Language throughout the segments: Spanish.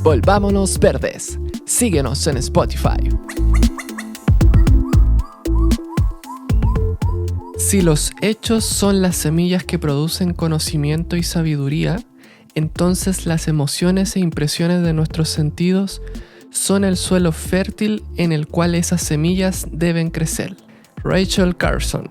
Volvámonos Verdes. Síguenos en Spotify. Si los hechos son las semillas que producen conocimiento y sabiduría, entonces las emociones e impresiones de nuestros sentidos son el suelo fértil en el cual esas semillas deben crecer. Rachel Carson.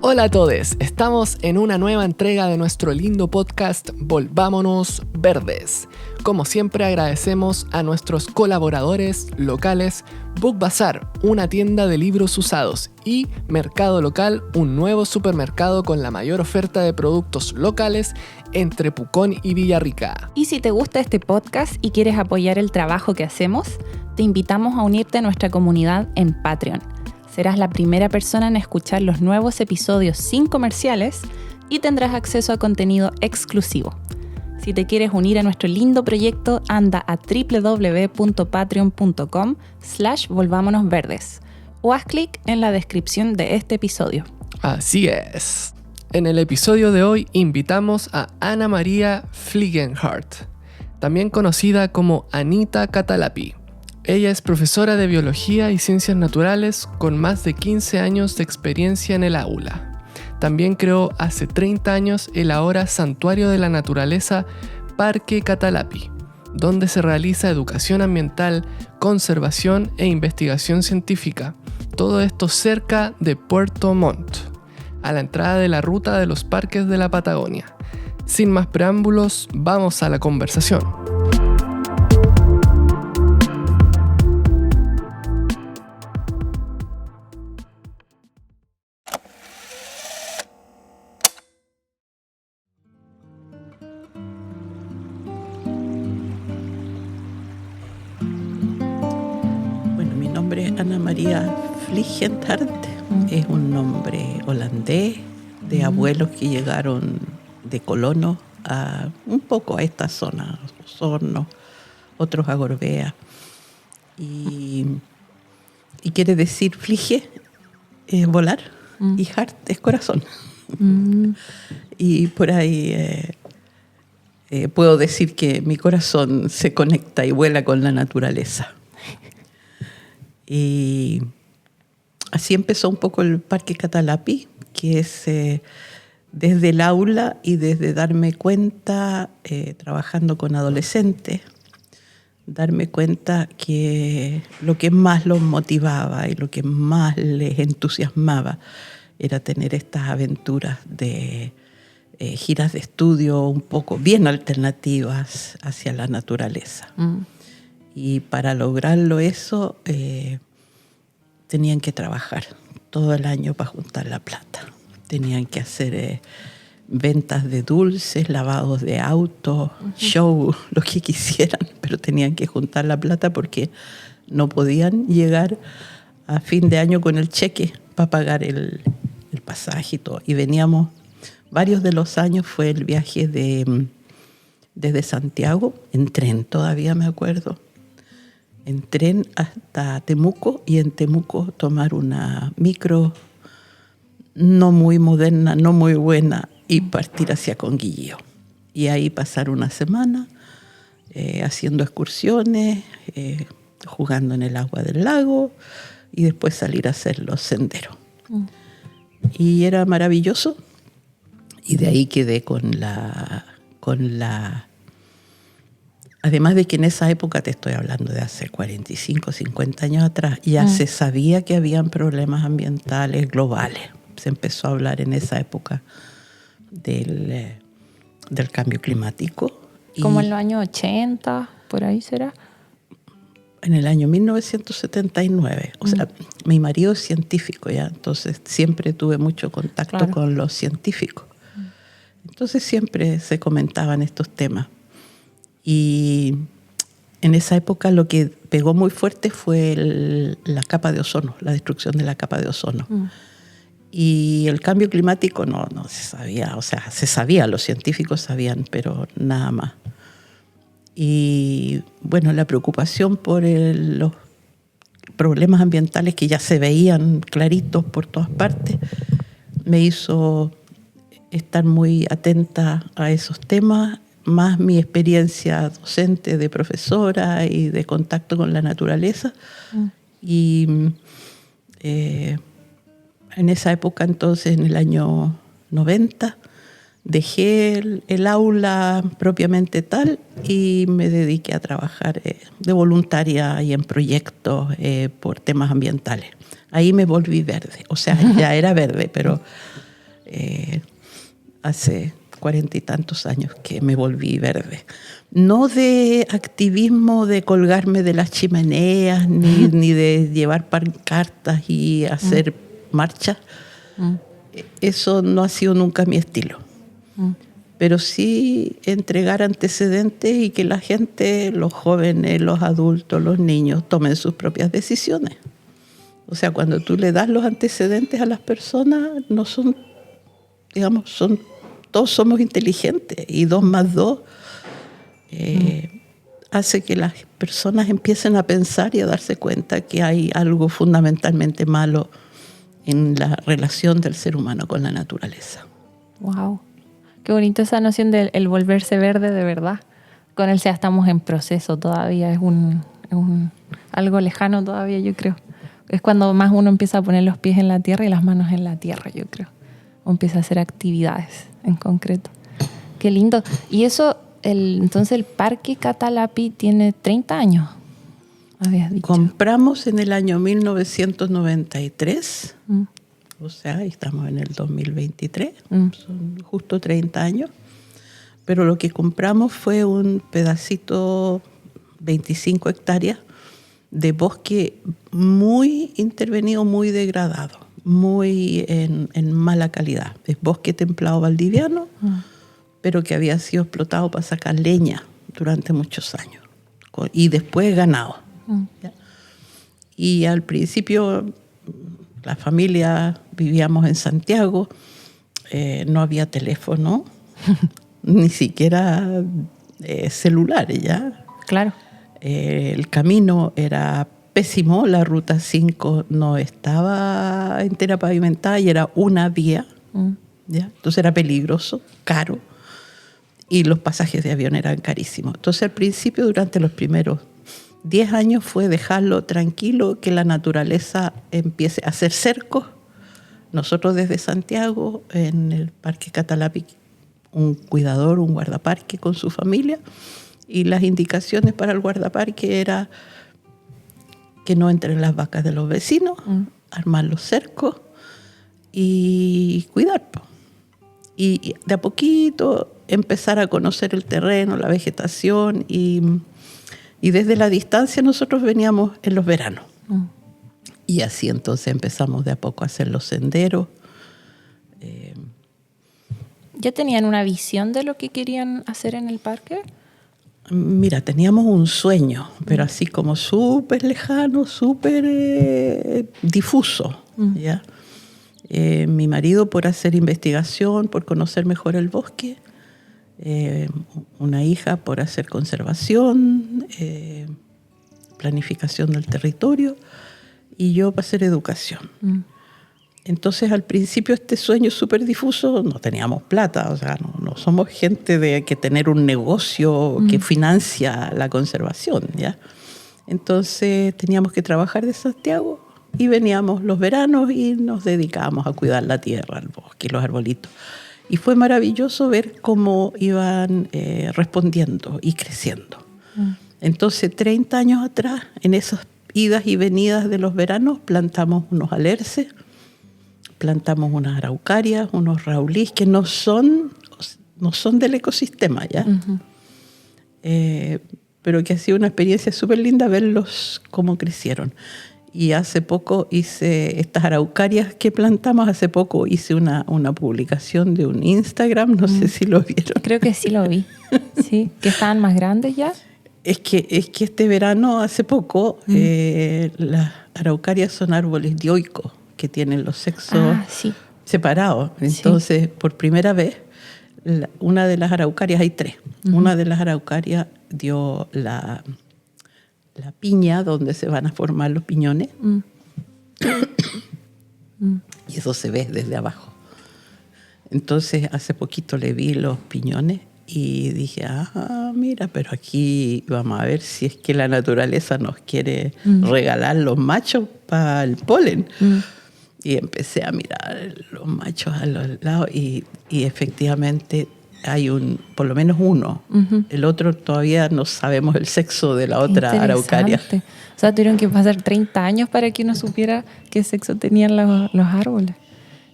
Hola a todos, estamos en una nueva entrega de nuestro lindo podcast Volvámonos Verdes. Como siempre agradecemos a nuestros colaboradores locales Book Bazaar, una tienda de libros usados, y Mercado Local, un nuevo supermercado con la mayor oferta de productos locales entre Pucón y Villarrica. Y si te gusta este podcast y quieres apoyar el trabajo que hacemos, te invitamos a unirte a nuestra comunidad en Patreon. Serás la primera persona en escuchar los nuevos episodios sin comerciales y tendrás acceso a contenido exclusivo. Si te quieres unir a nuestro lindo proyecto, anda a www.patreon.com/volvámonosverdes o haz clic en la descripción de este episodio. Así es. En el episodio de hoy invitamos a Ana María Fliegenhardt, también conocida como Anita Catalapi. Ella es profesora de Biología y Ciencias Naturales con más de 15 años de experiencia en el aula. También creó hace 30 años el ahora Santuario de la Naturaleza Parque Catalapi, donde se realiza educación ambiental, conservación e investigación científica. Todo esto cerca de Puerto Montt, a la entrada de la ruta de los parques de la Patagonia. Sin más preámbulos, vamos a la conversación. Ana María Fliegenhardt es un nombre holandés de abuelos que llegaron de colonos un poco a esta zona, Osorno, otros a Gorbea. Y quiere decir flige, volar, y hart es corazón. Y por ahí puedo decir que mi corazón se conecta y vuela con la naturaleza. Y así empezó un poco el Parque Catalapi, que es desde el aula y desde darme cuenta, trabajando con adolescentes, darme cuenta que lo que más los motivaba y lo que más les entusiasmaba era tener estas aventuras de giras de estudio un poco bien alternativas hacia la naturaleza. Y para lograrlo eso, tenían que trabajar todo el año para juntar la plata. Tenían que hacer ventas de dulces, lavados de autos, show, lo que quisieran, pero tenían que juntar la plata porque no podían llegar a fin de año con el cheque para pagar el pasaje y todo. Y veníamos, varios de los años fue el viaje desde Santiago, en tren, todavía me acuerdo, en tren hasta Temuco, y en Temuco tomar una micro no muy moderna, no muy buena, y partir hacia Conguillío. Y ahí pasar una semana haciendo excursiones, jugando en el agua del lago, y después salir a hacer los senderos. Y era maravilloso, y de ahí quedé con la además de que en esa época, te estoy hablando de hace 45, 50 años atrás, ya se sabía que habían problemas ambientales globales. Se empezó a hablar en esa época del cambio climático. Como en los años 80, por ahí será. En el año 1979. O sea, mi marido es científico ya, entonces siempre tuve mucho contacto con los científicos. Entonces siempre se comentaban estos temas. Y en esa época lo que pegó muy fuerte fue la capa de ozono, la destrucción de la capa de ozono. Y el cambio climático no se sabía, o sea, se sabía, los científicos sabían, pero nada más. Y bueno, la preocupación por los problemas ambientales que ya se veían claritos por todas partes me hizo estar muy atenta a esos temas, más mi experiencia docente de profesora y de contacto con la naturaleza. Y en esa época, entonces, en el año 90, dejé el aula propiamente tal y me dediqué a trabajar de voluntaria y en proyectos por temas ambientales. Ahí me volví verde, o sea, ya era verde, pero hace 40 y tantos años que me volví verde. No de activismo de colgarme de las chimeneas, ni de llevar pancartas y hacer marchas. Eso no ha sido nunca mi estilo. Pero sí entregar antecedentes y que la gente, los jóvenes, los adultos, los niños, tomen sus propias decisiones. O sea, cuando tú le das los antecedentes a las personas, no son, digamos, todos somos inteligentes, y 2 más 2 hace que las personas empiecen a pensar y a darse cuenta que hay algo fundamentalmente malo en la relación del ser humano con la naturaleza. Wow. Qué bonito esa noción del el volverse verde de verdad. Con el SEA estamos en proceso todavía, es algo lejano todavía, yo creo. Es cuando más uno empieza a poner los pies en la tierra y las manos en la tierra, yo creo. O empieza a hacer actividades en concreto. Qué lindo. Y eso, entonces el Parque Catalapi tiene 30 años, habías dicho. Compramos en el año 1993, o sea, estamos en el 2023, son justo 30 años, pero lo que compramos fue un pedacito, 25 hectáreas, de bosque muy intervenido, muy degradado, muy en mala calidad. Es bosque templado valdiviano, pero que había sido explotado para sacar leña durante muchos años, y después ganado. Y al principio la familia vivíamos en Santiago, no había teléfono, ni siquiera celulares ya. Claro. El camino era pésimo, la ruta 5 no estaba entera pavimentada y era una vía, ¿ya? Entonces era peligroso, caro, y los pasajes de avión eran carísimos. Entonces al principio, durante los primeros 10 años, fue dejarlo tranquilo, que la naturaleza empiece a hacer cercos. Nosotros desde Santiago, en el Parque Catalapi, un cuidador, un guardaparque con su familia, y las indicaciones para el guardaparque era que no entren las vacas de los vecinos, armar los cercos y cuidar. Y de a poquito empezar a conocer el terreno, la vegetación, y desde la distancia nosotros veníamos en los veranos. Y así entonces empezamos de a poco a hacer los senderos. ¿Ya tenían una visión de lo que querían hacer en el parque? Mira, teníamos un sueño, pero así como súper lejano, súper difuso, ¿ya? Mi marido, por hacer investigación, por conocer mejor el bosque, una hija por hacer conservación, planificación del territorio, y yo para hacer educación. Entonces, al principio, este sueño súper difuso, no teníamos plata, o sea, no somos gente de que tener un negocio que financia la conservación, ¿ya? Entonces, teníamos que trabajar de Santiago y veníamos los veranos y nos dedicábamos a cuidar la tierra, el bosque y los arbolitos. Y fue maravilloso ver cómo iban respondiendo y creciendo. Entonces, 30 años atrás, en esas idas y venidas de los veranos, plantamos unos alerces, plantamos unas araucarias, unos raulís, que no son del ecosistema, ¿ya? Pero que ha sido una experiencia súper linda verlos cómo crecieron. Y hace poco hice estas araucarias que plantamos, hace poco hice una publicación de un Instagram, no sé si lo vieron. Creo que sí lo vi, sí, que estaban más grandes ya. Es que este verano, hace poco, las araucarias son árboles dioicos, que tienen los sexos separados. Entonces, por primera vez, una de las araucarias, hay 3, una de las araucarias dio la piña donde se van a formar los piñones. Y eso se ve desde abajo. Entonces, hace poquito le vi los piñones y dije, mira, pero aquí vamos a ver si es que la naturaleza nos quiere regalar los machos para el polen. Y empecé a mirar los machos a los lados y efectivamente hay por lo menos uno. El otro todavía no sabemos el sexo de la otra araucaria. O sea, tuvieron que pasar 30 años para que uno supiera qué sexo tenían los árboles.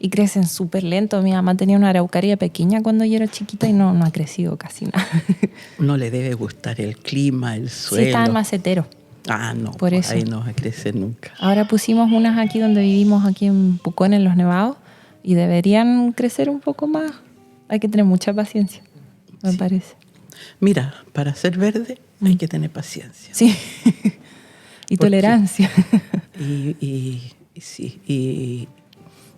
Y crecen súper lento. Mi mamá tenía una araucaria pequeña cuando yo era chiquita y no ha crecido casi nada. No le debe gustar el clima, el suelo. Sí, está en macetero. No, por eso. Ahí no va a crecer nunca. Ahora pusimos unas aquí donde vivimos, aquí en Pucón, en los Nevados, y deberían crecer un poco más. Hay que tener mucha paciencia, me parece. Mira, para ser verde hay que tener paciencia. Sí, y tolerancia.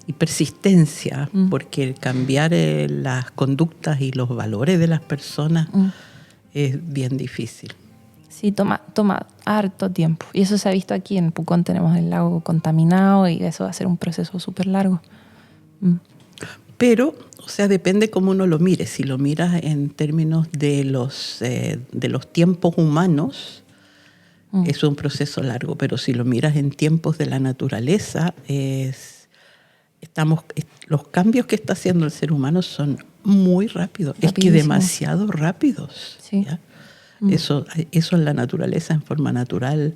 Y persistencia, porque el cambiar las conductas y los valores de las personas es bien difícil. Sí, toma harto tiempo. Y eso se ha visto aquí en Pucón, tenemos el lago contaminado y eso va a ser un proceso súper largo. Pero, o sea, depende cómo uno lo mire. Si lo miras en términos de los tiempos humanos, es un proceso largo. Pero si lo miras en tiempos de la naturaleza, los cambios que está haciendo el ser humano son muy rápidos. Es que demasiado rápidos. Sí. ¿Ya? Eso en la naturaleza, en forma natural.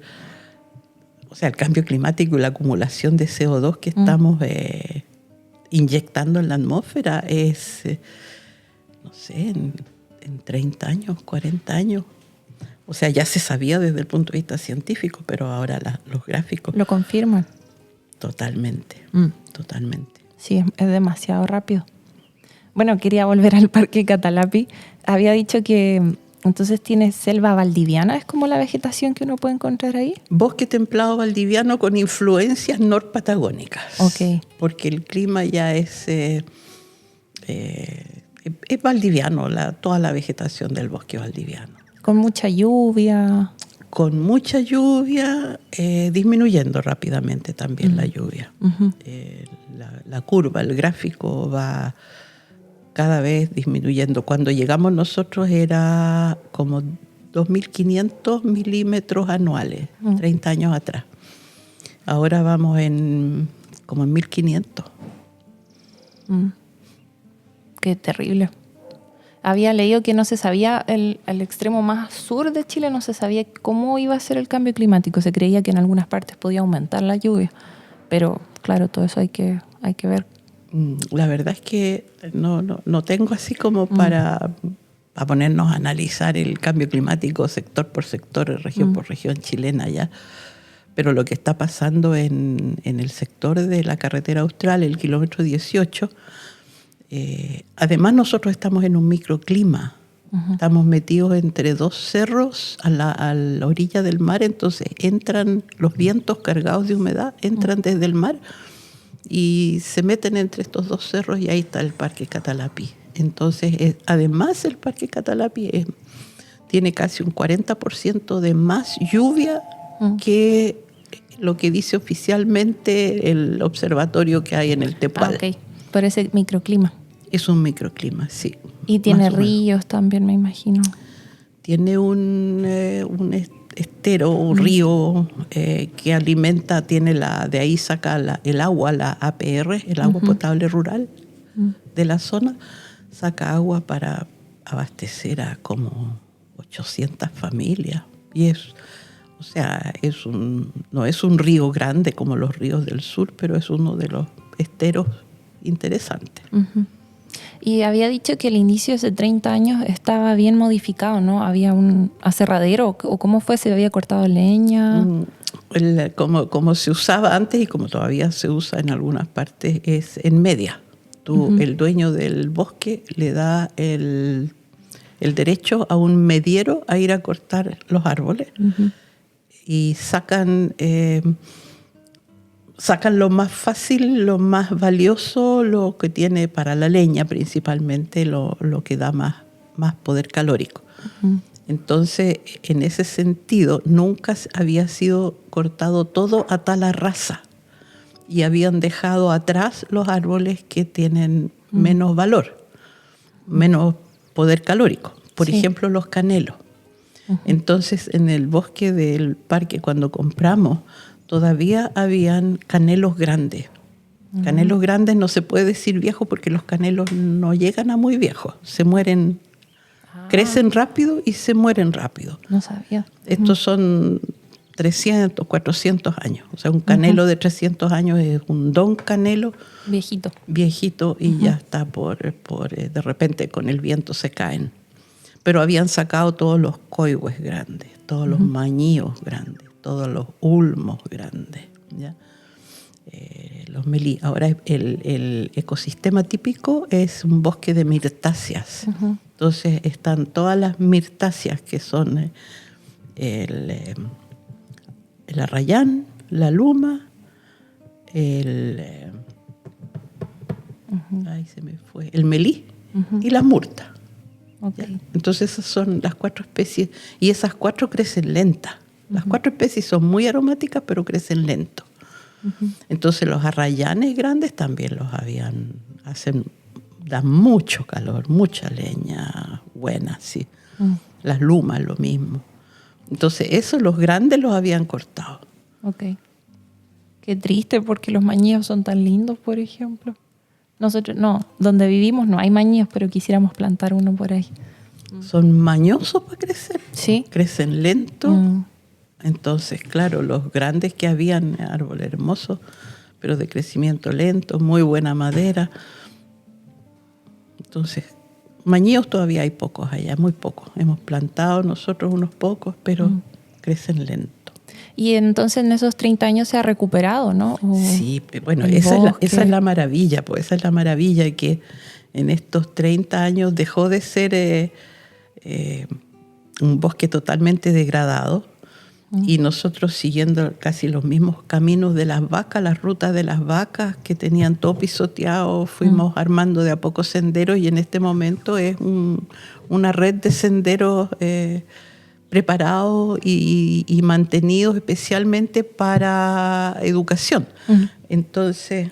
O sea, el cambio climático y la acumulación de CO2 que estamos inyectando en la atmósfera es, no sé, en 30 años, 40 años. O sea, ya se sabía desde el punto de vista científico, pero ahora los gráficos lo confirman. Totalmente. Sí, es demasiado rápido. Bueno, quería volver al Parque Catalapi. Había dicho que entonces tiene selva valdiviana, ¿es como la vegetación que uno puede encontrar ahí? Bosque templado valdiviano con influencias norpatagónicas. Ok. Porque el clima ya es valdiviano, toda la vegetación del bosque valdiviano. Con mucha lluvia. Con mucha lluvia, disminuyendo rápidamente también la lluvia. La curva, el gráfico va cada vez disminuyendo. Cuando llegamos nosotros era como 2.500 milímetros anuales, 30 años atrás. Ahora vamos como en 1.500. Qué terrible. Había leído que no se sabía, el extremo más sur de Chile no se sabía cómo iba a ser el cambio climático. Se creía que en algunas partes podía aumentar la lluvia. Pero claro, todo eso hay que ver. La verdad es que no tengo así como para ponernos a analizar el cambio climático sector por sector, región por región chilena ya. Pero lo que está pasando en el sector de la carretera austral, el kilómetro 18, además nosotros estamos en un microclima. Estamos metidos entre dos cerros a la orilla del mar, entonces entran los vientos cargados de humedad, entran desde el mar y se meten entre estos dos cerros y ahí está el Parque Catalapi. Entonces, además el Parque Catalapi tiene casi un 40% de más lluvia que lo que dice oficialmente el observatorio que hay en el Tepual. Ok, por ese microclima. Es un microclima, sí. Y tiene ríos también, me imagino. Tiene un estero, un río que alimenta, de ahí saca el agua, la APR, el agua potable rural de la zona, saca agua para abastecer a como 800 familias. Y no es un río grande como los ríos del sur, pero es uno de los esteros interesantes. Y había dicho que el inicio hace 30 años estaba bien modificado, ¿no? Había un aserradero, o ¿cómo fue? ¿Se había cortado leña? Como se usaba antes y como todavía se usa en algunas partes, es en media. El dueño del bosque le da el derecho a un mediero a ir a cortar los árboles y sacan lo más fácil, lo más valioso, lo que tiene para la leña principalmente, lo que da más poder calórico. Entonces, en ese sentido, nunca había sido cortado todo a tal raza y habían dejado atrás los árboles que tienen menos valor, menos poder calórico. Por Sí. ejemplo, los canelos. Entonces, en el bosque del parque, cuando compramos, todavía habían canelos grandes. Canelos grandes no se puede decir viejos porque los canelos no llegan a muy viejos. Se mueren, crecen rápido y se mueren rápido. No sabía. Estos son 300, 400 años. O sea, un canelo de 300 años es un don canelo Viejito. viejito y ya está de repente con el viento se caen. Pero habían sacado todos los coihues grandes, todos los mañíos grandes, todos los ulmos grandes, ¿ya? Los melí. Ahora el ecosistema típico es un bosque de mirtáceas. Entonces están todas las mirtáceas que son el arrayán, la luma, ahí se me fue, el melí y la murta. Okay. ¿Ya? Entonces esas son las 4 especies y esas 4 crecen lentas. Las 4 especies son muy aromáticas pero crecen lento. Entonces los arrayanes grandes también dan mucho calor, mucha leña buena, sí. Las lumas lo mismo. Entonces esos los grandes los habían cortado. Ok. Qué triste porque los mañíos son tan lindos, por ejemplo. Nosotros, no, donde vivimos no hay mañíos, pero quisiéramos plantar uno por ahí. Son mañosos para crecer. Sí. Crecen lento. Entonces, claro, los grandes que habían, árboles hermosos, pero de crecimiento lento, muy buena madera. Entonces, mañíos todavía hay pocos allá, muy pocos. Hemos plantado nosotros unos pocos, pero crecen lento. Y entonces en esos 30 años se ha recuperado, ¿no? Sí, bueno, el esa bosque. es la maravilla, pues esa es la maravilla que en estos 30 años dejó de ser un bosque totalmente degradado y nosotros siguiendo casi los mismos caminos de las vacas, las rutas de las vacas que tenían todo pisoteado, fuimos armando de a poco senderos y en este momento es una red de senderos preparados y mantenidos especialmente para educación. Entonces,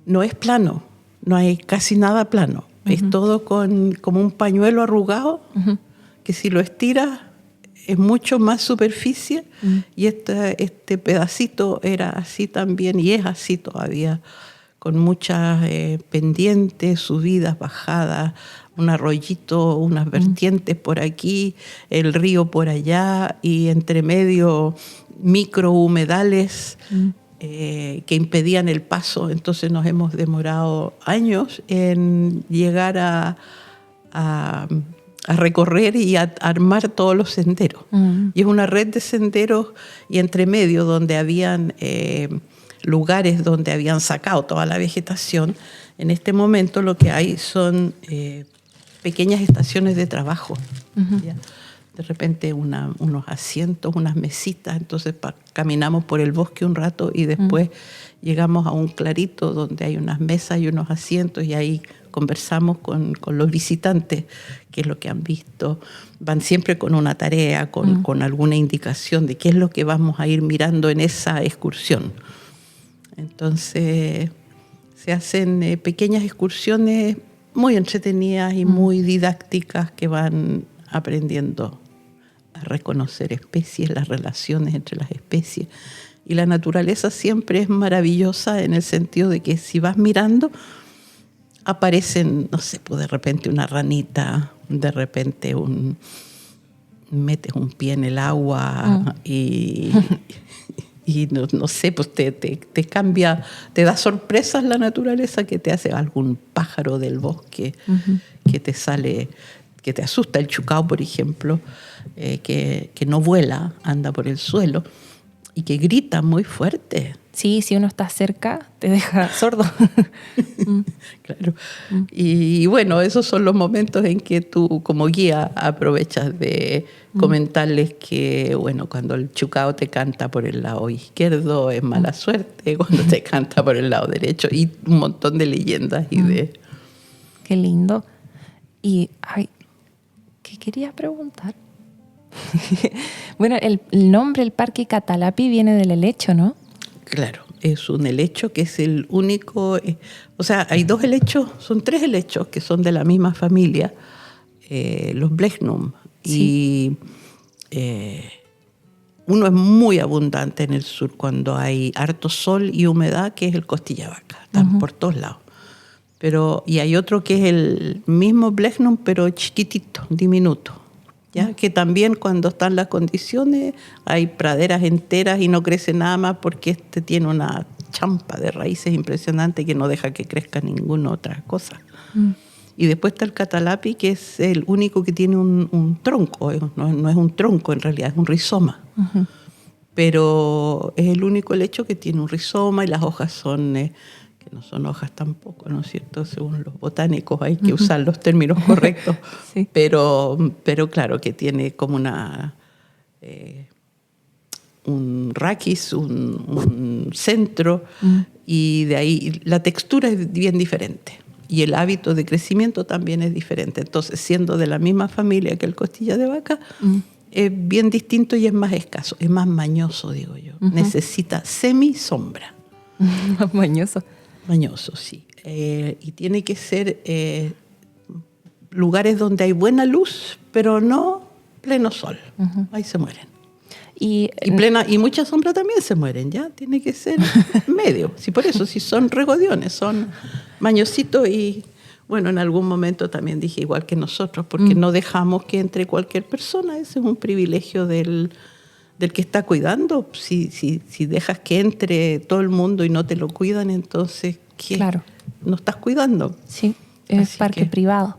no es plano, no hay casi nada plano. Es todo como un pañuelo arrugado, que si lo estiras es mucho más superficie y este pedacito era así también y es así todavía, con muchas pendientes, subidas, bajadas, un arroyito, unas vertientes por aquí, el río por allá y entre medio microhumedales que impedían el paso. Entonces nos hemos demorado años en llegar a recorrer y a armar todos los senderos. Y es una red de senderos y entre medio donde habían lugares donde habían sacado toda la vegetación. En este momento lo que hay son pequeñas estaciones de trabajo. ¿Ya? De repente unos asientos, unas mesitas, entonces caminamos por el bosque un rato y después llegamos a un clarito donde hay unas mesas y unos asientos y ahí conversamos con los visitantes, qué es lo que han visto. Van siempre con una tarea, con alguna indicación de qué es lo que vamos a ir mirando en esa excursión. Entonces se hacen pequeñas excursiones muy entretenidas y muy didácticas que van aprendiendo a reconocer especies, las relaciones entre las especies. Y la naturaleza siempre es maravillosa en el sentido de que si vas mirando, aparecen, no sé, pues de repente una ranita, de repente metes un pie en el agua y no sé, pues te cambia, te da sorpresas la naturaleza que te hace algún pájaro del bosque que te sale, que te asusta, el chucao, por ejemplo, que no vuela, anda por el suelo y que grita muy fuerte. Sí, si uno está cerca, te deja sordo. Claro. Y bueno, esos son los momentos en que tú como guía aprovechas de comentarles que, bueno, cuando el chucao te canta por el lado izquierdo es mala suerte, cuando te canta por el lado derecho, y un montón de leyendas y de... Qué lindo. Y, ¿qué quería preguntar? Bueno, el nombre, el Parque Catalapi, viene del helecho, ¿no? Claro, es un helecho que es el único, o sea, hay 2 helechos, son 3 helechos que son de la misma familia, los Blechnum. Sí. Y uno es muy abundante en el sur cuando hay harto sol y humedad, que es el costilla vaca. Están por todos lados. Y hay otro que es el mismo Blechnum, pero chiquitito, diminuto. ¿Ya? Que también cuando están las condiciones hay praderas enteras y no crece nada más porque este tiene una champa de raíces impresionante que no deja que crezca ninguna otra cosa. Y después está el catalapi, que es el único que tiene un tronco. No es un tronco, en realidad es un rizoma. Pero es el único helecho que tiene un rizoma y las hojas son, que no son hojas tampoco, ¿no es cierto? Según los botánicos hay que usar los términos correctos. Sí. Pero claro que tiene como un raquis, un centro, y de ahí la textura es bien diferente. Y el hábito de crecimiento también es diferente. Entonces, siendo de la misma familia que el costilla de vaca, es bien distinto y es más escaso, es más mañoso, digo yo. Necesita semi-sombra. Más mañoso. Mañoso, sí. Y tiene que ser lugares donde hay buena luz, pero no pleno sol. Ahí se mueren. Y mucha sombra también se mueren, ¿ya? Tiene que ser medio. Sí, por eso, si son regodiones, son mañositos y, bueno, en algún momento también dije igual que nosotros, porque no dejamos que entre cualquier persona. Ese es un privilegio del que está cuidando. Si dejas que entre todo el mundo y no te lo cuidan, entonces, ¿qué? Claro. No estás cuidando. Sí, es parque privado.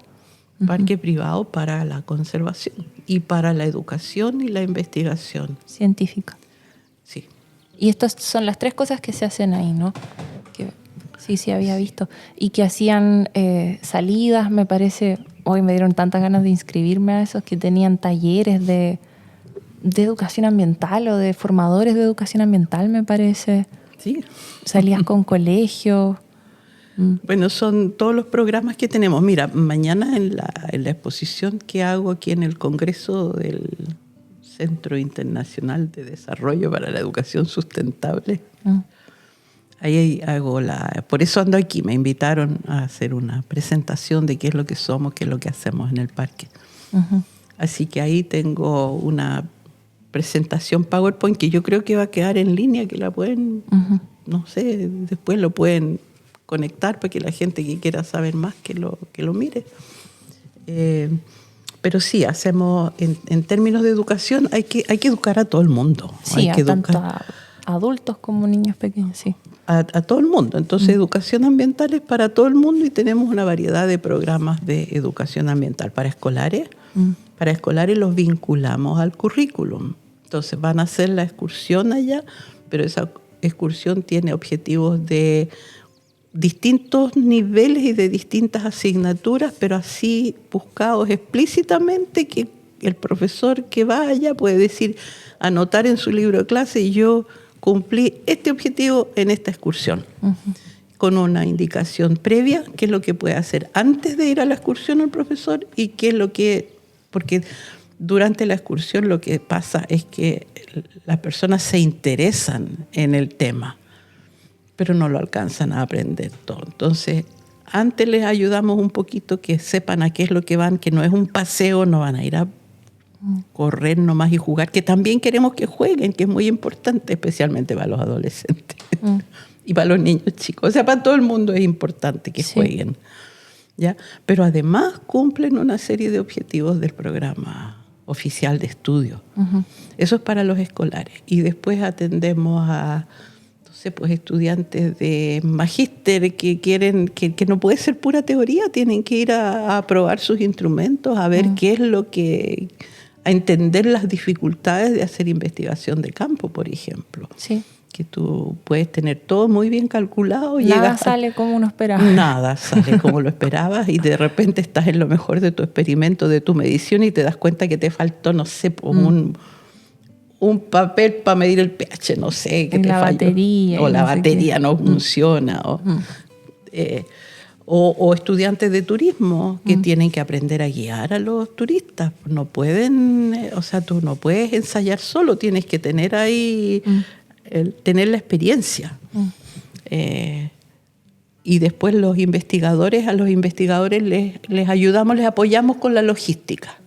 Parque privado para la conservación y para la educación y la investigación. Científica. Sí. Y estas son las 3 cosas que se hacen ahí, ¿no? Que sí había visto. Y que hacían salidas, me parece. Hoy me dieron tantas ganas de inscribirme a esos, que tenían talleres de educación ambiental o de formadores de educación ambiental, me parece. Sí. Salías con colegios. Bueno, son todos los programas que tenemos. Mira, mañana en la exposición que hago aquí en el Congreso del Centro Internacional de Desarrollo para la Educación Sustentable, ahí hago por eso ando aquí. Me invitaron a hacer una presentación de qué es lo que somos, qué es lo que hacemos en el parque. Así que ahí tengo una presentación PowerPoint que yo creo que va a quedar en línea, que la pueden, no sé, después lo pueden conectar para que la gente que quiera saber más que lo mire. Pero sí, hacemos, en términos de educación, hay que educar a todo el mundo. Sí, hay que tanto a adultos como niños pequeños, sí. A todo el mundo. Entonces, educación ambiental es para todo el mundo y tenemos una variedad de programas de educación ambiental para escolares. Para escolares los vinculamos al currículum. Entonces, van a hacer la excursión allá, pero esa excursión tiene objetivos de distintos niveles y de distintas asignaturas, pero así buscados explícitamente, que el profesor que vaya puede decir, anotar en su libro de clase, y yo cumplí este objetivo en esta excursión, con una indicación previa, qué es lo que puede hacer antes de ir a la excursión el profesor y qué es lo que... Porque durante la excursión lo que pasa es que las personas se interesan en el tema, pero no lo alcanzan a aprender todo. Entonces, antes les ayudamos un poquito que sepan a qué es lo que van, que no es un paseo, no van a ir a correr nomás y jugar, que también queremos que jueguen, que es muy importante, especialmente para los adolescentes y para los niños chicos. O sea, para todo el mundo es importante que jueguen, ¿ya? Pero además cumplen una serie de objetivos del programa oficial de estudio. Eso es para los escolares. Y después atendemos a pues estudiantes de magíster que quieren, que no puede ser pura teoría, tienen que ir a probar sus instrumentos, a ver qué es lo que, a entender las dificultades de hacer investigación de campo, por ejemplo. Sí. Que tú puedes tener todo muy bien calculado. Nada sale como uno esperaba. Nada sale como lo esperabas y de repente estás en lo mejor de tu experimento, de tu medición y te das cuenta que te faltó, no sé, un papel para medir el pH, no sé, que te falló. Batería. O la batería no funciona. O estudiantes de turismo que tienen que aprender a guiar a los turistas. No pueden, o sea, tú no puedes ensayar solo, tienes que tener ahí el tener la experiencia. Y después a los investigadores les ayudamos, les apoyamos con la logística.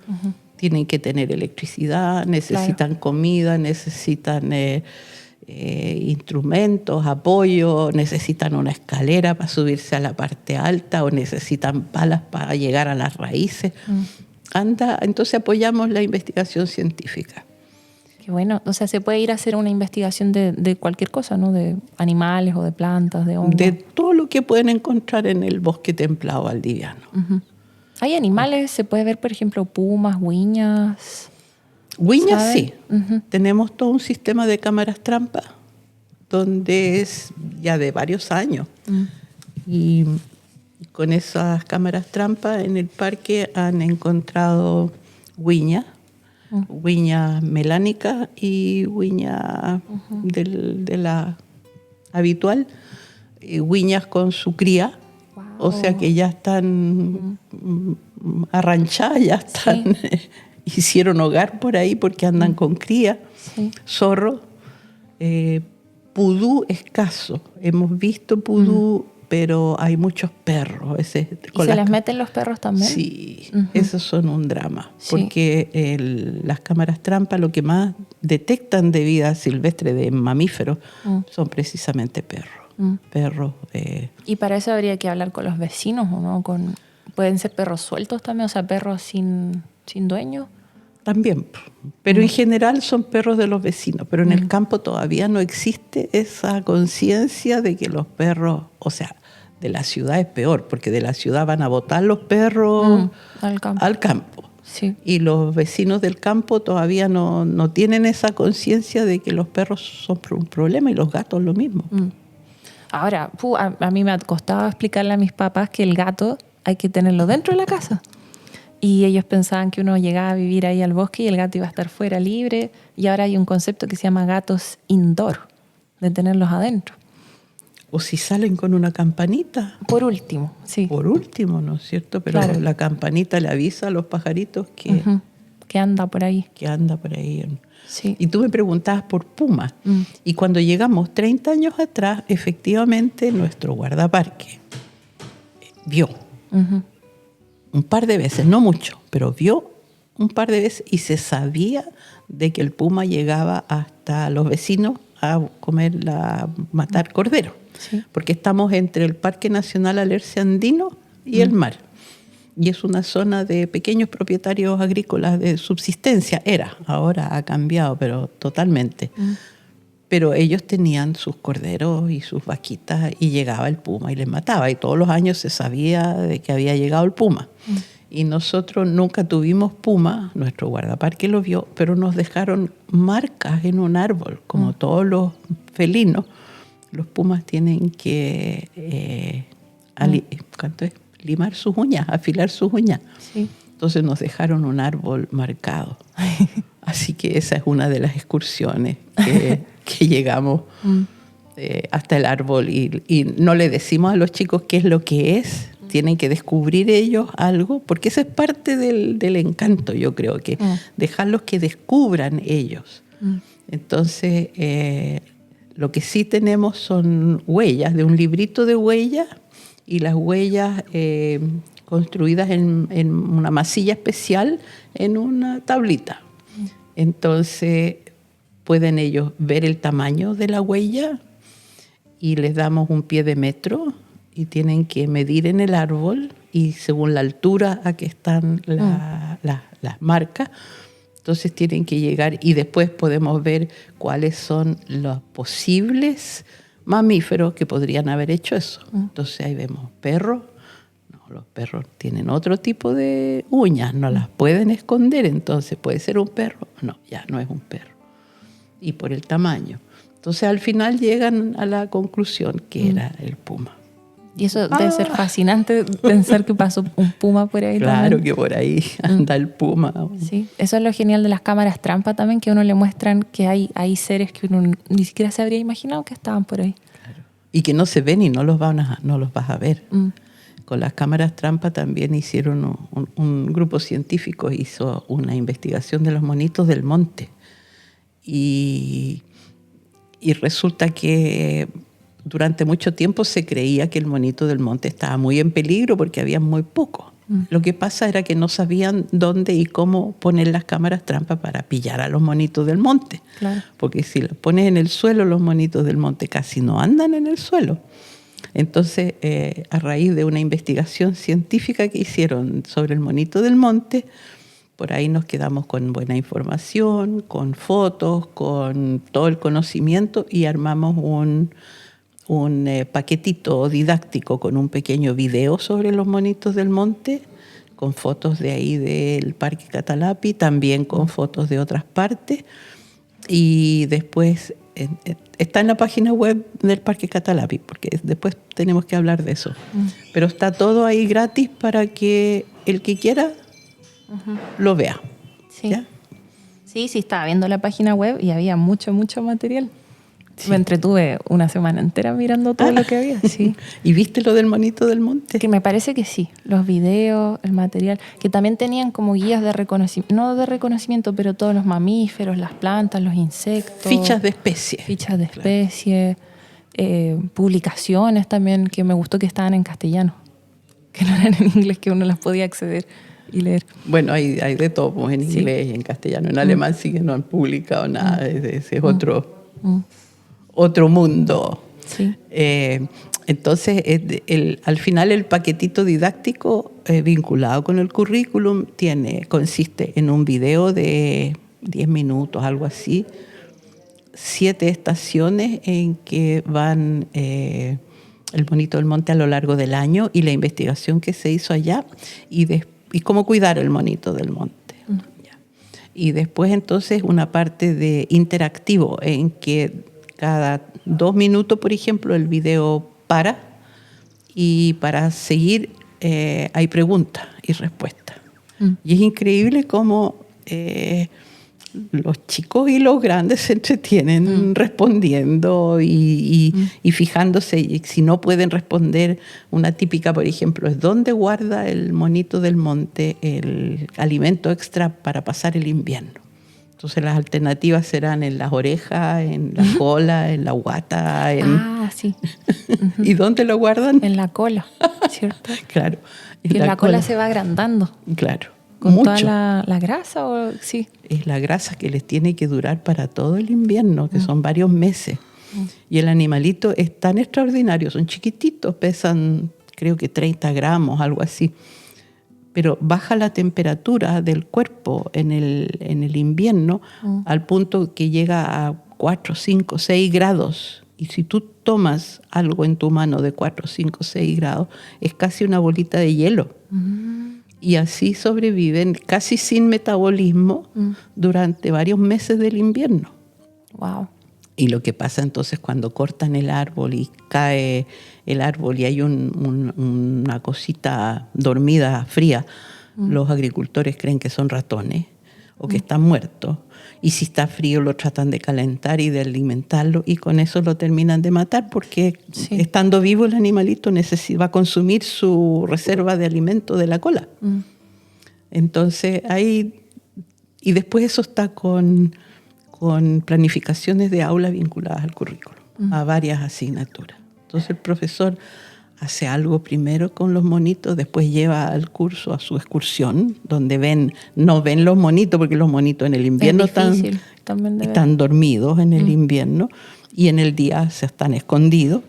Tienen que tener electricidad, necesitan comida, necesitan instrumentos, apoyo, necesitan una escalera para subirse a la parte alta o necesitan palas para llegar a las raíces. Entonces apoyamos la investigación científica. Qué bueno. O sea, se puede ir a hacer una investigación de cualquier cosa, ¿no? De animales o de plantas, de hongos. De todo lo que pueden encontrar en el bosque templado valdiviano. ¿Hay animales? ¿Se puede ver, por ejemplo, pumas, huiñas? Huiñas, ¿sabe? sí. Tenemos todo un sistema de cámaras trampa donde es ya de varios años. Y con esas cámaras trampa en el parque han encontrado huiñas, huiña melánica y huiña de la habitual, huiñas con su cría. Wow. O sea que ya están arranchadas, ya están, hicieron hogar por ahí porque andan con cría, zorro, pudú escaso. Hemos visto pudú, pero hay muchos perros. ¿Y se les meten los perros también? Sí, esos son un drama, porque las cámaras trampa lo que más detectan de vida silvestre de mamíferos son precisamente perros. Perros. Y para eso habría que hablar con los vecinos, ¿o no? ¿Pueden ser perros sueltos también? O sea, perros sin dueño. También, pero en general son perros de los vecinos, pero en el campo todavía no existe esa conciencia de que los perros, o sea, de la ciudad es peor, porque de la ciudad van a botar los perros al campo. Sí. Y los vecinos del campo todavía no tienen esa conciencia de que los perros son un problema y los gatos lo mismo. Ahora, a mí me ha costado explicarle a mis papás que el gato hay que tenerlo dentro de la casa. Y ellos pensaban que uno llegaba a vivir ahí al bosque y el gato iba a estar fuera libre. Y ahora hay un concepto que se llama gatos indoor, de tenerlos adentro. O si salen con una campanita. Por último, sí. Por último, ¿no es cierto? Pero claro, la campanita le avisa a los pajaritos que anda por ahí. Que anda por ahí. Sí. Y tú me preguntabas por puma. Y cuando llegamos 30 años atrás, efectivamente, nuestro guardaparque vio un par de veces, no mucho, pero vio un par de veces y se sabía de que el puma llegaba hasta los vecinos a matar cordero. Sí. Porque estamos entre el Parque Nacional Alerce Andino y el mar. Y es una zona de pequeños propietarios agrícolas de subsistencia. Ahora ha cambiado, pero totalmente. Pero ellos tenían sus corderos y sus vaquitas y llegaba el puma y les mataba. Y todos los años se sabía de que había llegado el puma. Y nosotros nunca tuvimos puma, nuestro guardaparque lo vio, pero nos dejaron marcas en un árbol, como todos los felinos. Los pumas tienen que limar sus uñas, afilar sus uñas. Sí. Entonces nos dejaron un árbol marcado. Así que esa es una de las excursiones que llegamos hasta el árbol y no le decimos a los chicos qué es lo que es. Tienen que descubrir ellos algo, porque eso es parte del encanto, yo creo, que dejarlos que descubran ellos. Entonces, lo que sí tenemos son huellas, de un librito de huellas, y las huellas construidas en una masilla especial en una tablita. Entonces pueden ellos ver el tamaño de la huella y les damos un pie de metro y tienen que medir en el árbol y según la altura a que están las marcas, entonces tienen que llegar y después podemos ver cuáles son los posibles mamíferos que podrían haber hecho eso. Entonces ahí vemos perros. Los perros tienen otro tipo de uñas, no las pueden esconder, entonces puede ser un perro. No, ya no es un perro. Y por el tamaño. Entonces al final llegan a la conclusión que era el puma. Y eso debe ser fascinante pensar que pasó un puma por ahí. Claro, también. que por ahí anda el puma. Sí, eso es lo genial de las cámaras trampa también, que a uno le muestran que hay seres que uno ni siquiera se habría imaginado que estaban por ahí. Claro. Y que no se ven y no los vas a ver. Con las cámaras trampa también hicieron un grupo científico, hizo una investigación de los monitos del monte. Y Y resulta que durante mucho tiempo se creía que el monito del monte estaba muy en peligro porque había muy poco. Lo que pasa era que no sabían dónde y cómo poner las cámaras trampa para pillar a los monitos del monte. Claro. Porque si los pones en el suelo, los monitos del monte casi no andan en el suelo. Entonces, a raíz de una investigación científica que hicieron sobre el monito del monte, por ahí nos quedamos con buena información, con fotos, con todo el conocimiento y armamos un paquetito didáctico con un pequeño video sobre los monitos del monte, con fotos de ahí del Parque Catalapi, también con fotos de otras partes. Y después está en la página web del Parque Catalapi, porque después tenemos que hablar de eso. Pero está todo ahí gratis para que el que quiera lo vea. Sí. ¿Ya? Sí, estaba viendo la página web y había mucho material. Sí. Me entretuve una semana entera mirando todo lo que había. Sí. ¿Y viste lo del monito del monte? Que me parece que sí. Los videos, el material, que también tenían como guías de reconocimiento, no de reconocimiento, pero todos los mamíferos, las plantas, los insectos. Fichas de especie. Fichas de especie. Publicaciones también, que me gustó que estaban en castellano, que no eran en inglés, que uno las podía acceder y leer. Bueno, hay de todo, pues, en inglés y en castellano. En alemán sí que no han publicado nada. Ese es otro mundo. Sí. Entonces, al final el paquetito didáctico vinculado con el currículum consiste en un video de 10 minutos, algo así, 7 estaciones en que van el monito del monte a lo largo del año y la investigación que se hizo allá y cómo cuidar el monito del monte. Y después entonces una parte de interactivo en que cada 2 minutos, por ejemplo, el video para y para seguir hay preguntas y respuestas. Y es increíble cómo los chicos y los grandes se entretienen respondiendo y fijándose. Y si no pueden responder, una típica, por ejemplo, es ¿dónde guarda el monito del monte el alimento extra para pasar el invierno? Entonces las alternativas serán en las orejas, en la cola, en la guata. Sí. ¿Y dónde lo guardan? En la cola, ¿cierto? Claro. Que la cola se va agrandando. Claro. ¿Con mucho. toda la grasa? ¿O? Sí. Es la grasa que les tiene que durar para todo el invierno, que son varios meses. Y el animalito es tan extraordinario, son chiquititos, pesan creo que 30 gramos, algo así. Pero baja la temperatura del cuerpo en el invierno al punto que llega a 4, 5, 6 grados. Y si tú tomas algo en tu mano de 4, 5, 6 grados, es casi una bolita de hielo. Y así sobreviven casi sin metabolismo durante varios meses del invierno. Wow. Y lo que pasa entonces cuando cortan el árbol y cae el árbol y hay una cosita dormida, fría, los agricultores creen que son ratones o que están muertos. Y si está frío lo tratan de calentar y de alimentarlo y con eso lo terminan de matar porque estando vivo el animalito va a consumir su reserva de alimento de la cola. Entonces ahí... Y después eso está con planificaciones de aula vinculadas al currículo, a varias asignaturas. Entonces el profesor hace algo primero con los monitos, después lleva al curso a su excursión, donde no ven los monitos, porque los monitos en el invierno están dormidos en el invierno y en el día se están escondidos.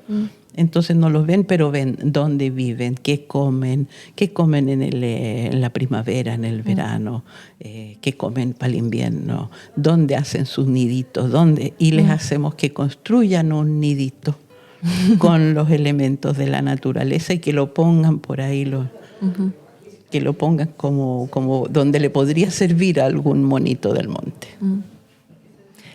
Entonces no los ven, pero ven dónde viven, qué comen en la primavera, en el verano, qué comen para el invierno, dónde hacen sus niditos, y les hacemos que construyan un nidito con los elementos de la naturaleza y que lo pongan por ahí, que lo pongan como donde le podría servir a algún monito del monte.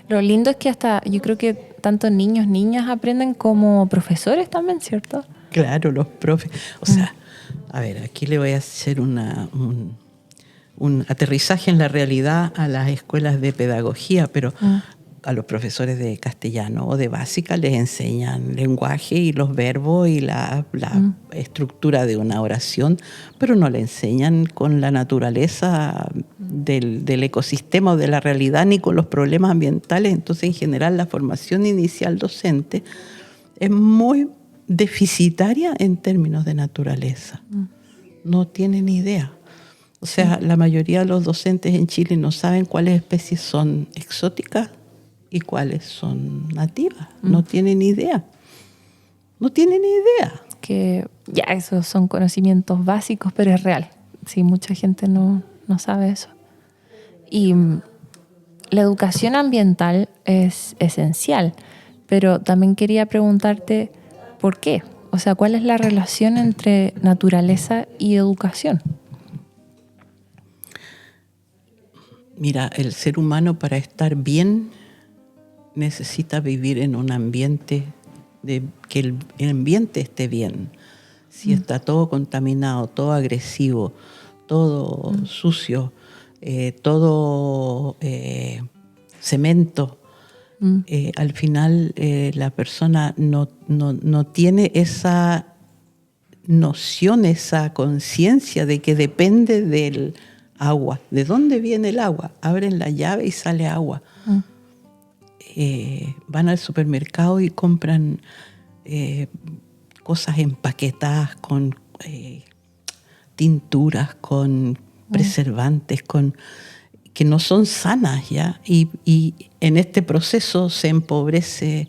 Lo lindo es que hasta yo creo que tanto niños, niñas aprenden como profesores también, ¿cierto? Claro, los profes. O sea, a ver, aquí le voy a hacer un aterrizaje en la realidad a las escuelas de pedagogía, pero a los profesores de castellano o de básica les enseñan lenguaje y los verbos y la estructura de una oración, pero no le enseñan con la naturaleza del ecosistema o de la realidad ni con los problemas ambientales. Entonces, en general, la formación inicial docente es muy deficitaria en términos de naturaleza. No tienen idea. O sea, la mayoría de los docentes en Chile no saben cuáles especies son exóticas y cuáles son nativas. No tienen idea. No tienen idea. Que ya esos son conocimientos básicos, pero es real. Sí, mucha gente no sabe eso. Y la educación ambiental es esencial, pero también quería preguntarte ¿por qué? O sea, ¿cuál es la relación entre naturaleza y educación? Mira, el ser humano para estar bien necesita vivir en un ambiente, que el ambiente esté bien. Si está todo contaminado, todo agresivo, todo sucio, todo cemento, al final la persona no tiene esa noción, esa conciencia de que depende del agua. ¿De dónde viene el agua? Abren la llave y sale agua. Van al supermercado y compran cosas empaquetadas con tinturas, con preservantes, que no son sanas ya, y en este proceso se empobrece.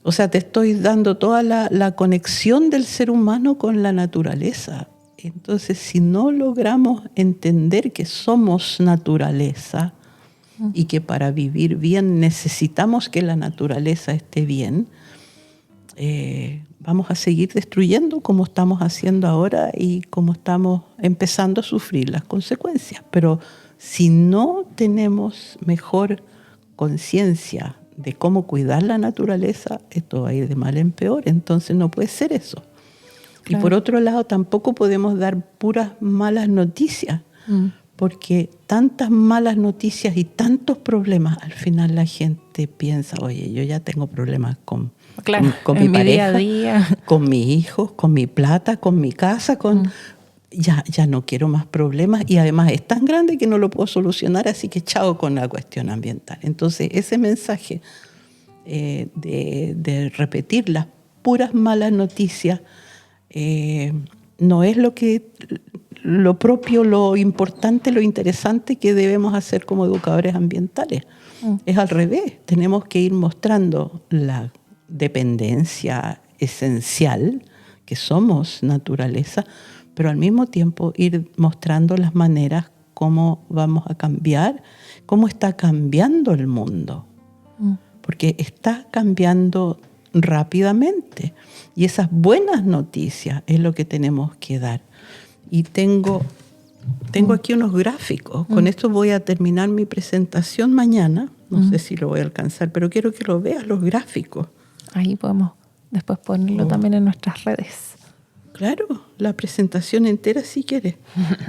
O sea, te estoy dando toda la conexión del ser humano con la naturaleza. Entonces, si no logramos entender que somos naturaleza y que para vivir bien necesitamos que la naturaleza esté bien, vamos a seguir destruyendo como estamos haciendo ahora y como estamos empezando a sufrir las consecuencias. Pero si no tenemos mejor conciencia de cómo cuidar la naturaleza, esto va a ir de mal en peor. Entonces no puede ser eso. Claro. Y por otro lado, tampoco podemos dar puras malas noticias, porque tantas malas noticias y tantos problemas, al final la gente piensa, oye, yo ya tengo problemas con mi pareja, día a día, con mis hijos, con mi plata, con mi casa, ya no quiero más problemas, y además es tan grande que no lo puedo solucionar, así que chao con la cuestión ambiental. Entonces ese mensaje de repetir las puras malas noticias no es lo propio, lo importante, lo interesante que debemos hacer como educadores ambientales. Es al revés, tenemos que ir mostrando la dependencia esencial, que somos naturaleza, pero al mismo tiempo ir mostrando las maneras cómo vamos a cambiar, cómo está cambiando el mundo, porque está cambiando rápidamente, y esas buenas noticias es lo que tenemos que dar. Y tengo aquí unos gráficos. Con esto voy a terminar mi presentación mañana. No sé si lo voy a alcanzar, pero quiero que lo veas, los gráficos. Ahí podemos después ponerlo también en nuestras redes. Claro, la presentación entera si quieres.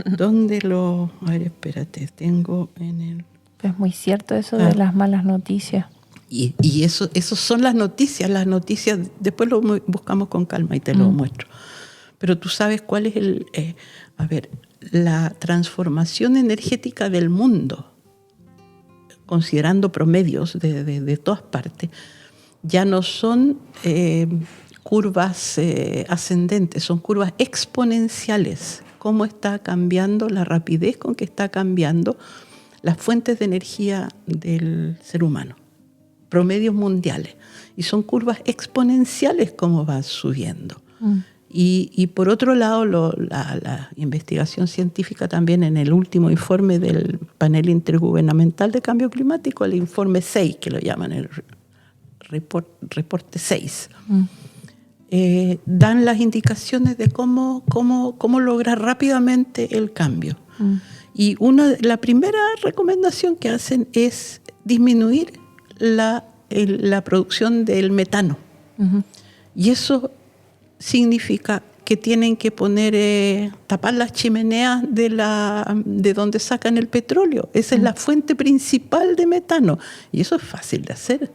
¿Dónde lo...? A ver, espérate, tengo en el... Es muy cierto eso de las malas noticias. Y eso son las noticias. Las noticias, después lo buscamos con calma y te lo muestro. Pero tú sabes cuál es la transformación energética del mundo, considerando promedios de todas partes, ya no son curvas ascendentes, son curvas exponenciales. Cómo está cambiando, la rapidez con que está cambiando las fuentes de energía del ser humano. Promedios mundiales. Y son curvas exponenciales como van subiendo. Y por otro lado, la investigación científica también en el último informe del Panel Intergubernamental de Cambio Climático, el informe 6, que lo llaman el reporte 6, dan las indicaciones de cómo lograr rápidamente el cambio. Y la primera recomendación que hacen es disminuir la producción del metano. Y eso significa que tienen que poner, tapar las chimeneas de donde sacan el petróleo. Esa es la fuente principal de metano. Y eso es fácil de hacer.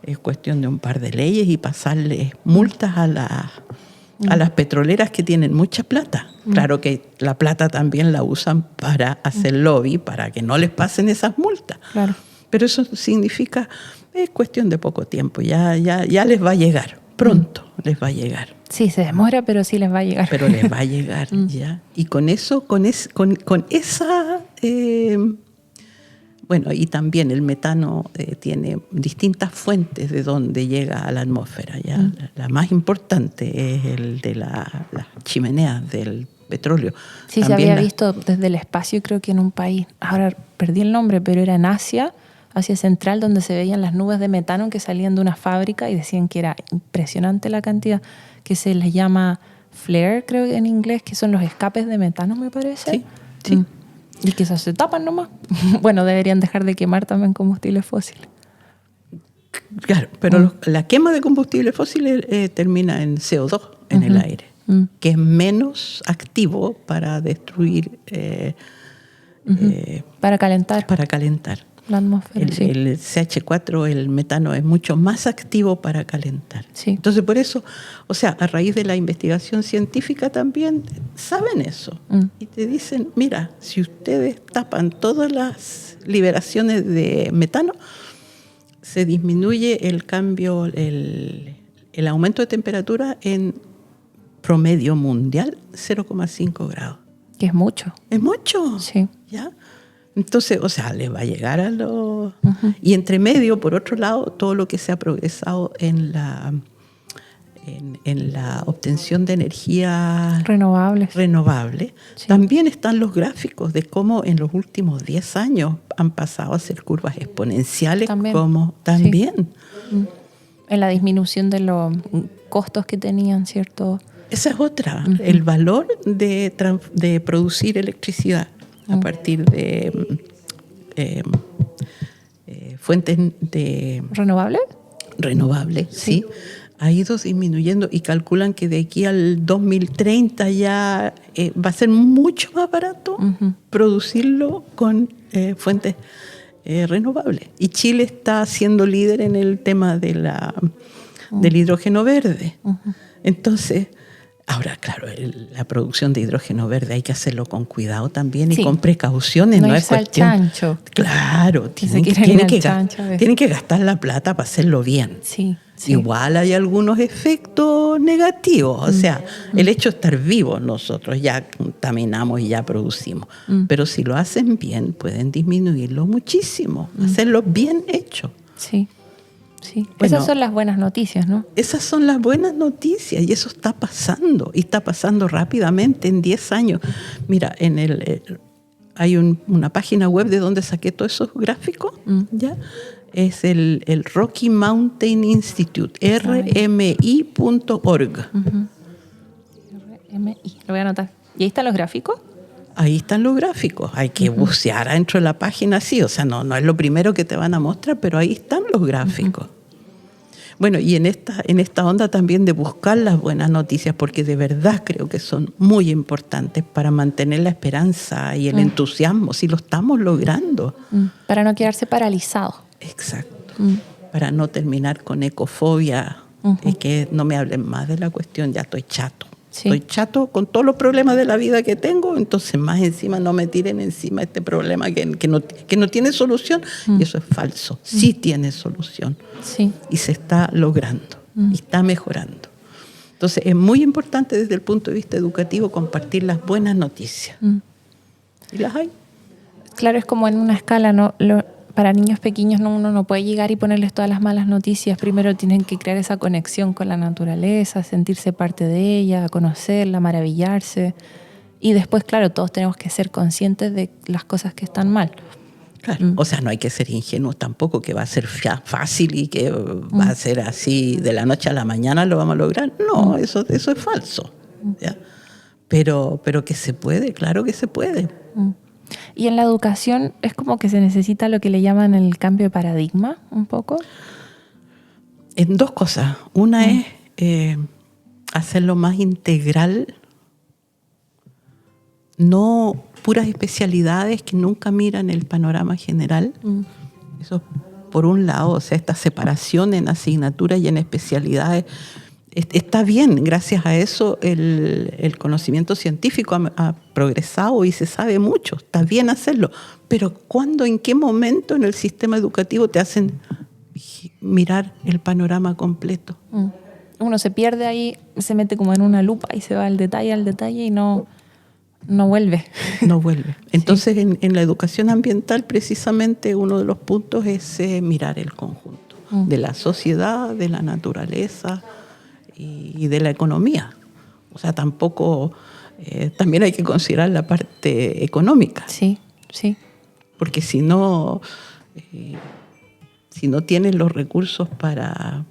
Es cuestión de un par de leyes y pasarle multas a las petroleras que tienen mucha plata. Claro que la plata también la usan para hacer lobby, para que no les pasen esas multas. Claro. Pero eso significa, es cuestión de poco tiempo, ya les va a llegar, pronto les va a llegar. Sí, se demora, pero sí les va a llegar. Pero les va a llegar, ya. Y con eso, con esa... bueno, y también el metano tiene distintas fuentes de donde llega a la atmósfera, ¿ya? La más importante es el de las chimeneas del petróleo. Sí, también se había visto desde el espacio, creo que en un país, ahora perdí el nombre, pero era en Asia Central, donde se veían las nubes de metano que salían de una fábrica y decían que era impresionante la cantidad, que se les llama flare, creo que en inglés, que son los escapes de metano, me parece. Sí, sí. Y que se tapan nomás. Bueno, deberían dejar de quemar también combustibles fósiles. Claro, pero la quema de combustibles fósiles termina en CO2 en el aire, que es menos activo para destruir... para calentar. Para calentar. La atmósfera, el CH4, el metano, es mucho más activo para calentar. Sí. Entonces, por eso, o sea, a raíz de la investigación científica también saben eso. Y te dicen, mira, si ustedes tapan todas las liberaciones de metano, se disminuye el cambio, el aumento de temperatura en promedio mundial 0,5 grados. Que es mucho. Es mucho. Sí. ¿Ya? Entonces, o sea, les va a llegar a los... Y entre medio, por otro lado, todo lo que se ha progresado en la obtención de energía renovable. Sí. También están los gráficos de cómo en los últimos 10 años han pasado a ser curvas exponenciales. También. Sí. En la disminución de los costos que tenían, ¿cierto? Esa es otra, el valor de producir electricidad a partir de fuentes de... ¿Renovables? Sí. Ha ido disminuyendo y calculan que de aquí al 2030 ya va a ser mucho más barato producirlo con fuentes renovables. Y Chile está siendo líder en el tema del hidrógeno verde. Entonces... Ahora, claro, la producción de hidrógeno verde hay que hacerlo con cuidado también y con precauciones. No es cuestión. Chancho. Claro, tienen que gastar la plata para hacerlo bien. Sí. Igual hay algunos efectos negativos. O sea, el hecho de estar vivos, nosotros ya contaminamos y ya producimos. Pero si lo hacen bien, pueden disminuirlo muchísimo. Hacerlo bien hecho. Sí. Sí, bueno, esas son las buenas noticias, ¿no? Esas son las buenas noticias y eso está pasando y está pasando rápidamente en 10 años. Mira, hay una página web de donde saqué todos esos gráficos, ¿ya? Es el Rocky Mountain Institute, rmi.org. RMI, lo voy a anotar. ¿Y ahí están los gráficos? Ahí están los gráficos. Hay que bucear adentro de la página, sí. O sea, no es lo primero que te van a mostrar, pero ahí están los gráficos. Bueno, y en esta onda también de buscar las buenas noticias, porque de verdad creo que son muy importantes para mantener la esperanza y el entusiasmo, si lo estamos logrando. Para no quedarse paralizado. Exacto. Para no terminar con ecofobia, que no me hablen más de la cuestión, ya estoy chato. Sí. Estoy chato con todos los problemas de la vida que tengo, entonces más encima no me tiren encima este problema que no tiene solución. Y eso es falso. Sí tiene solución. Sí. Y se está logrando. Y está mejorando. Entonces es muy importante desde el punto de vista educativo compartir las buenas noticias. ¿Y las hay? Claro, es como en una escala, ¿no? Para niños pequeños uno no puede llegar y ponerles todas las malas noticias. Primero tienen que crear esa conexión con la naturaleza, sentirse parte de ella, conocerla, maravillarse. Y después, claro, todos tenemos que ser conscientes de las cosas que están mal. Claro. O sea, no hay que ser ingenuos tampoco, que va a ser fácil y que va a ser así de la noche a la mañana lo vamos a lograr. No, eso es falso. ¿Ya? Pero que se puede, claro que se puede. Y en la educación es como que se necesita lo que le llaman el cambio de paradigma, un poco. En dos cosas. Una es hacerlo más integral, no puras especialidades que nunca miran el panorama general. Eso por un lado, o sea, esta separación en asignaturas y en especialidades está bien. Gracias a eso el conocimiento científico ha progresado y se sabe mucho. Está bien hacerlo. Pero ¿cuándo, en qué momento en el sistema educativo te hacen mirar el panorama completo? Uno se pierde ahí, se mete como en una lupa y se va al detalle y no vuelve. No vuelve. Entonces, sí. en la educación ambiental, precisamente uno de los puntos es mirar el conjunto de la sociedad, de la naturaleza y de la economía. O sea, tampoco, también hay que considerar la parte económica. Sí, sí. Porque si no tienes los recursos para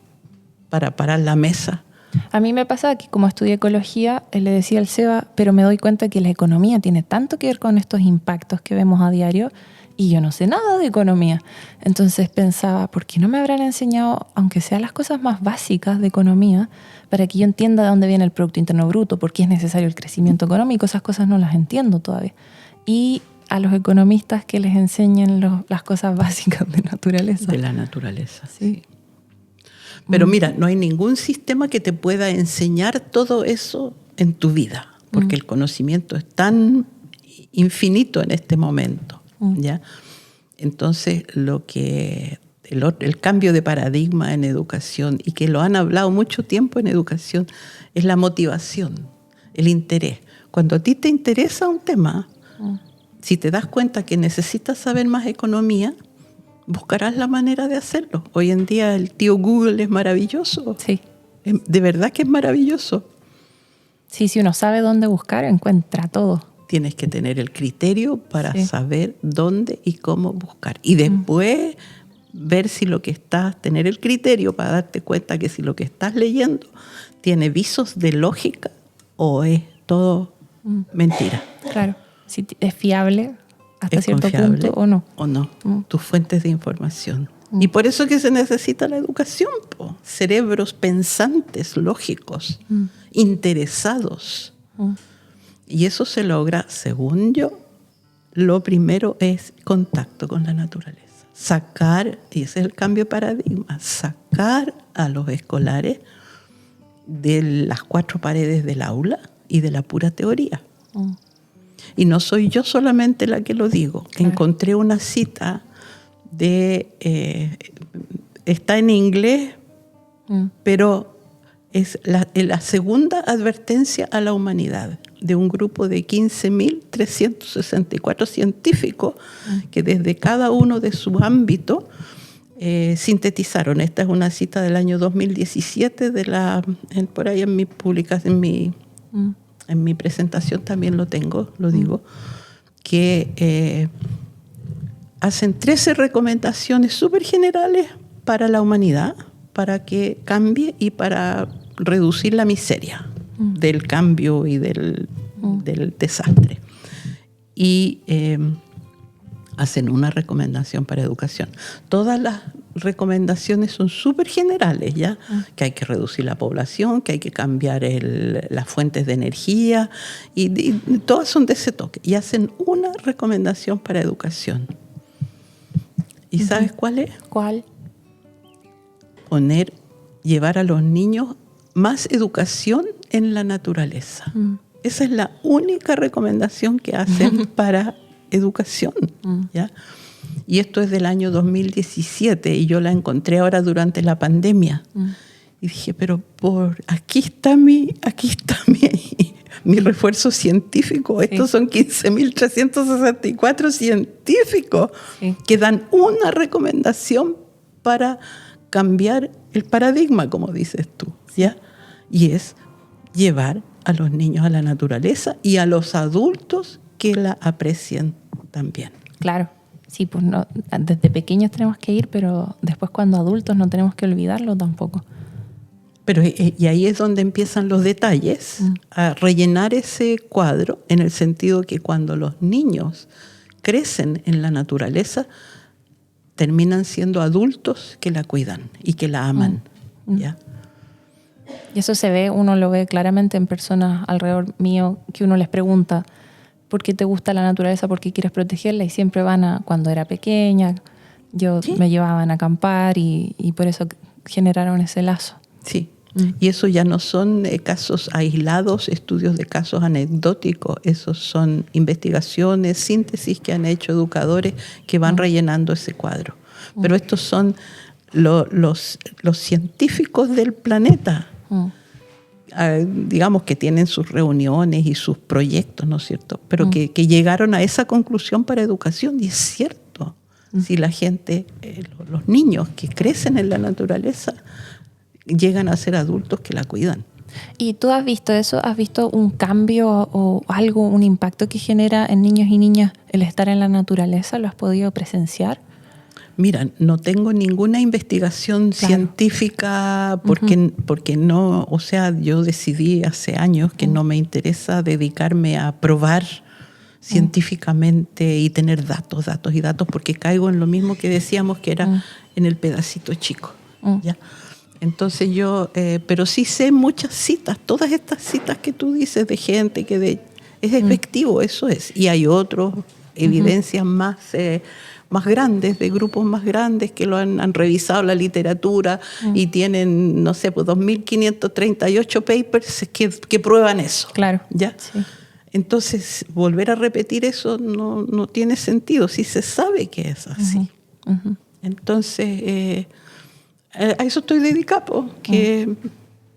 parar la mesa. A mí me pasa que como estudié ecología, le decía al Seba, pero me doy cuenta que la economía tiene tanto que ver con estos impactos que vemos a diario y yo no sé nada de economía. Entonces pensaba, ¿por qué no me habrán enseñado, aunque sean las cosas más básicas de economía, para que yo entienda de dónde viene el Producto Interno Bruto, por qué es necesario el crecimiento económico? Esas cosas no las entiendo todavía. Y a los economistas que les enseñen las cosas básicas de naturaleza. De la naturaleza, sí. Pero mira, no hay ningún sistema que te pueda enseñar todo eso en tu vida, porque el conocimiento es tan infinito en este momento, ¿ya? Entonces, el cambio de paradigma en educación, y que lo han hablado mucho tiempo en educación, es la motivación, el interés. Cuando a ti te interesa un tema, si te das cuenta que necesitas saber más economía, buscarás la manera de hacerlo. Hoy en día el tío Google es maravilloso. Sí. De verdad que es maravilloso. Sí, si uno sabe dónde buscar, encuentra todo. Tienes que tener el criterio para saber dónde y cómo buscar. Y después ver si tener el criterio para darte cuenta que si lo que estás leyendo tiene visos de lógica o es todo mentira. Claro, si es fiable hasta cierto punto o no. O no, tus fuentes de información. Y por eso que se necesita la educación, cerebros pensantes, lógicos, interesados. Y eso se logra, según yo, lo primero es contacto con la naturaleza. Sacar, y ese es el cambio de paradigma, sacar a los escolares de las 4 paredes del aula y de la pura teoría. Y no soy yo solamente la que lo digo. Claro. Encontré una cita está en inglés, pero es la segunda advertencia a la humanidad de un grupo de 15.364 científicos que desde cada uno de sus ámbitos sintetizaron. Esta es una cita del año 2017 por ahí en mi publicación, en mi presentación también lo digo, que hacen 13 recomendaciones súper generales para la humanidad, para que cambie y para reducir la miseria del cambio y del desastre. Y hacen una recomendación para educación. Todas las recomendaciones son súper generales, ¿ya? Que hay que reducir la población, que hay que cambiar las fuentes de energía, y todas son de ese toque. Y hacen una recomendación para educación. ¿Y sabes cuál es? ¿Cuál? Llevar a los niños más educación en la naturaleza. Esa es la única recomendación que hacen para educación, ¿ya? Y esto es del año 2017 y yo la encontré ahora durante la pandemia. Y dije, pero aquí está mi refuerzo científico. Estos son 15.364 científicos que dan una recomendación para cambiar el paradigma, como dices tú, ¿ya? Y es llevar a los niños a la naturaleza y a los adultos que la aprecien también. Claro, sí, pues no, desde pequeños tenemos que ir, pero después cuando adultos no tenemos que olvidarlo tampoco. Pero y ahí es donde empiezan los detalles, a rellenar ese cuadro, en el sentido que cuando los niños crecen en la naturaleza, terminan siendo adultos que la cuidan y que la aman, ¿ya? Y eso se ve, uno lo ve claramente en personas alrededor mío, que uno les pregunta por qué te gusta la naturaleza, por qué quieres protegerla, y siempre van a, cuando era pequeña, Sí. me llevaban a acampar y por eso generaron ese lazo. Sí. Y eso ya no son casos aislados, estudios de casos anecdóticos, esos son investigaciones, síntesis que han hecho educadores que van rellenando ese cuadro. Pero estos son los científicos del planeta, digamos que tienen sus reuniones y sus proyectos, ¿no es cierto? Pero que llegaron a esa conclusión para educación, y es cierto. Si la gente, los niños que crecen en la naturaleza, llegan a ser adultos que la cuidan. ¿Y tú has visto eso? ¿Has visto un cambio o algo, un impacto que genera en niños y niñas el estar en la naturaleza? ¿Lo has podido presenciar? Mira, no tengo ninguna investigación científica porque no, o sea, yo decidí hace años que no me interesa dedicarme a probar científicamente y tener datos, porque caigo en lo mismo que decíamos que era en el pedacito chico, ¿ya? Entonces yo, pero sí sé muchas citas, todas estas citas que tú dices de gente que es efectivo, eso es. Y hay otras evidencias más grandes, de grupos más grandes que lo han revisado la literatura y tienen, no sé, pues 2.538 papers que prueban eso. Claro. ¿Ya? Sí. Entonces, volver a repetir eso no tiene sentido, si se sabe que es así. Entonces, a eso estoy dedicado, que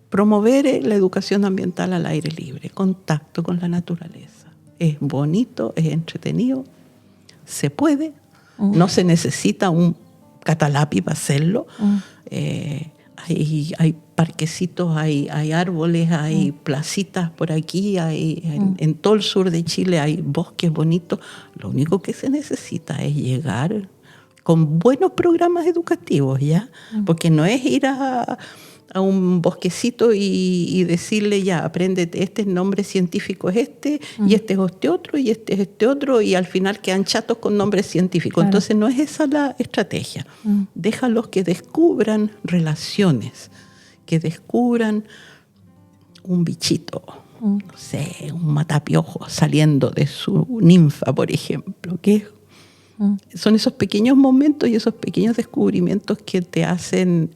promover la educación ambiental al aire libre, contacto con la naturaleza. Es bonito, es entretenido, se puede, no se necesita un catalapi para hacerlo. Hay parquecitos, hay árboles, hay placitas por aquí, en todo el sur de Chile hay bosques bonitos. Lo único que se necesita es llegar con buenos programas educativos, ¿ya? Porque no es ir a un bosquecito y decirle, ya, apréndete, este nombre científico es este, y este es este otro, y este es este otro, y al final quedan chatos con nombres científicos. Claro. Entonces no es esa la estrategia. Déjalos que descubran relaciones, que descubran un bichito, no sé, un matapiojos saliendo de su ninfa, por ejemplo, que son esos pequeños momentos y esos pequeños descubrimientos que te hacen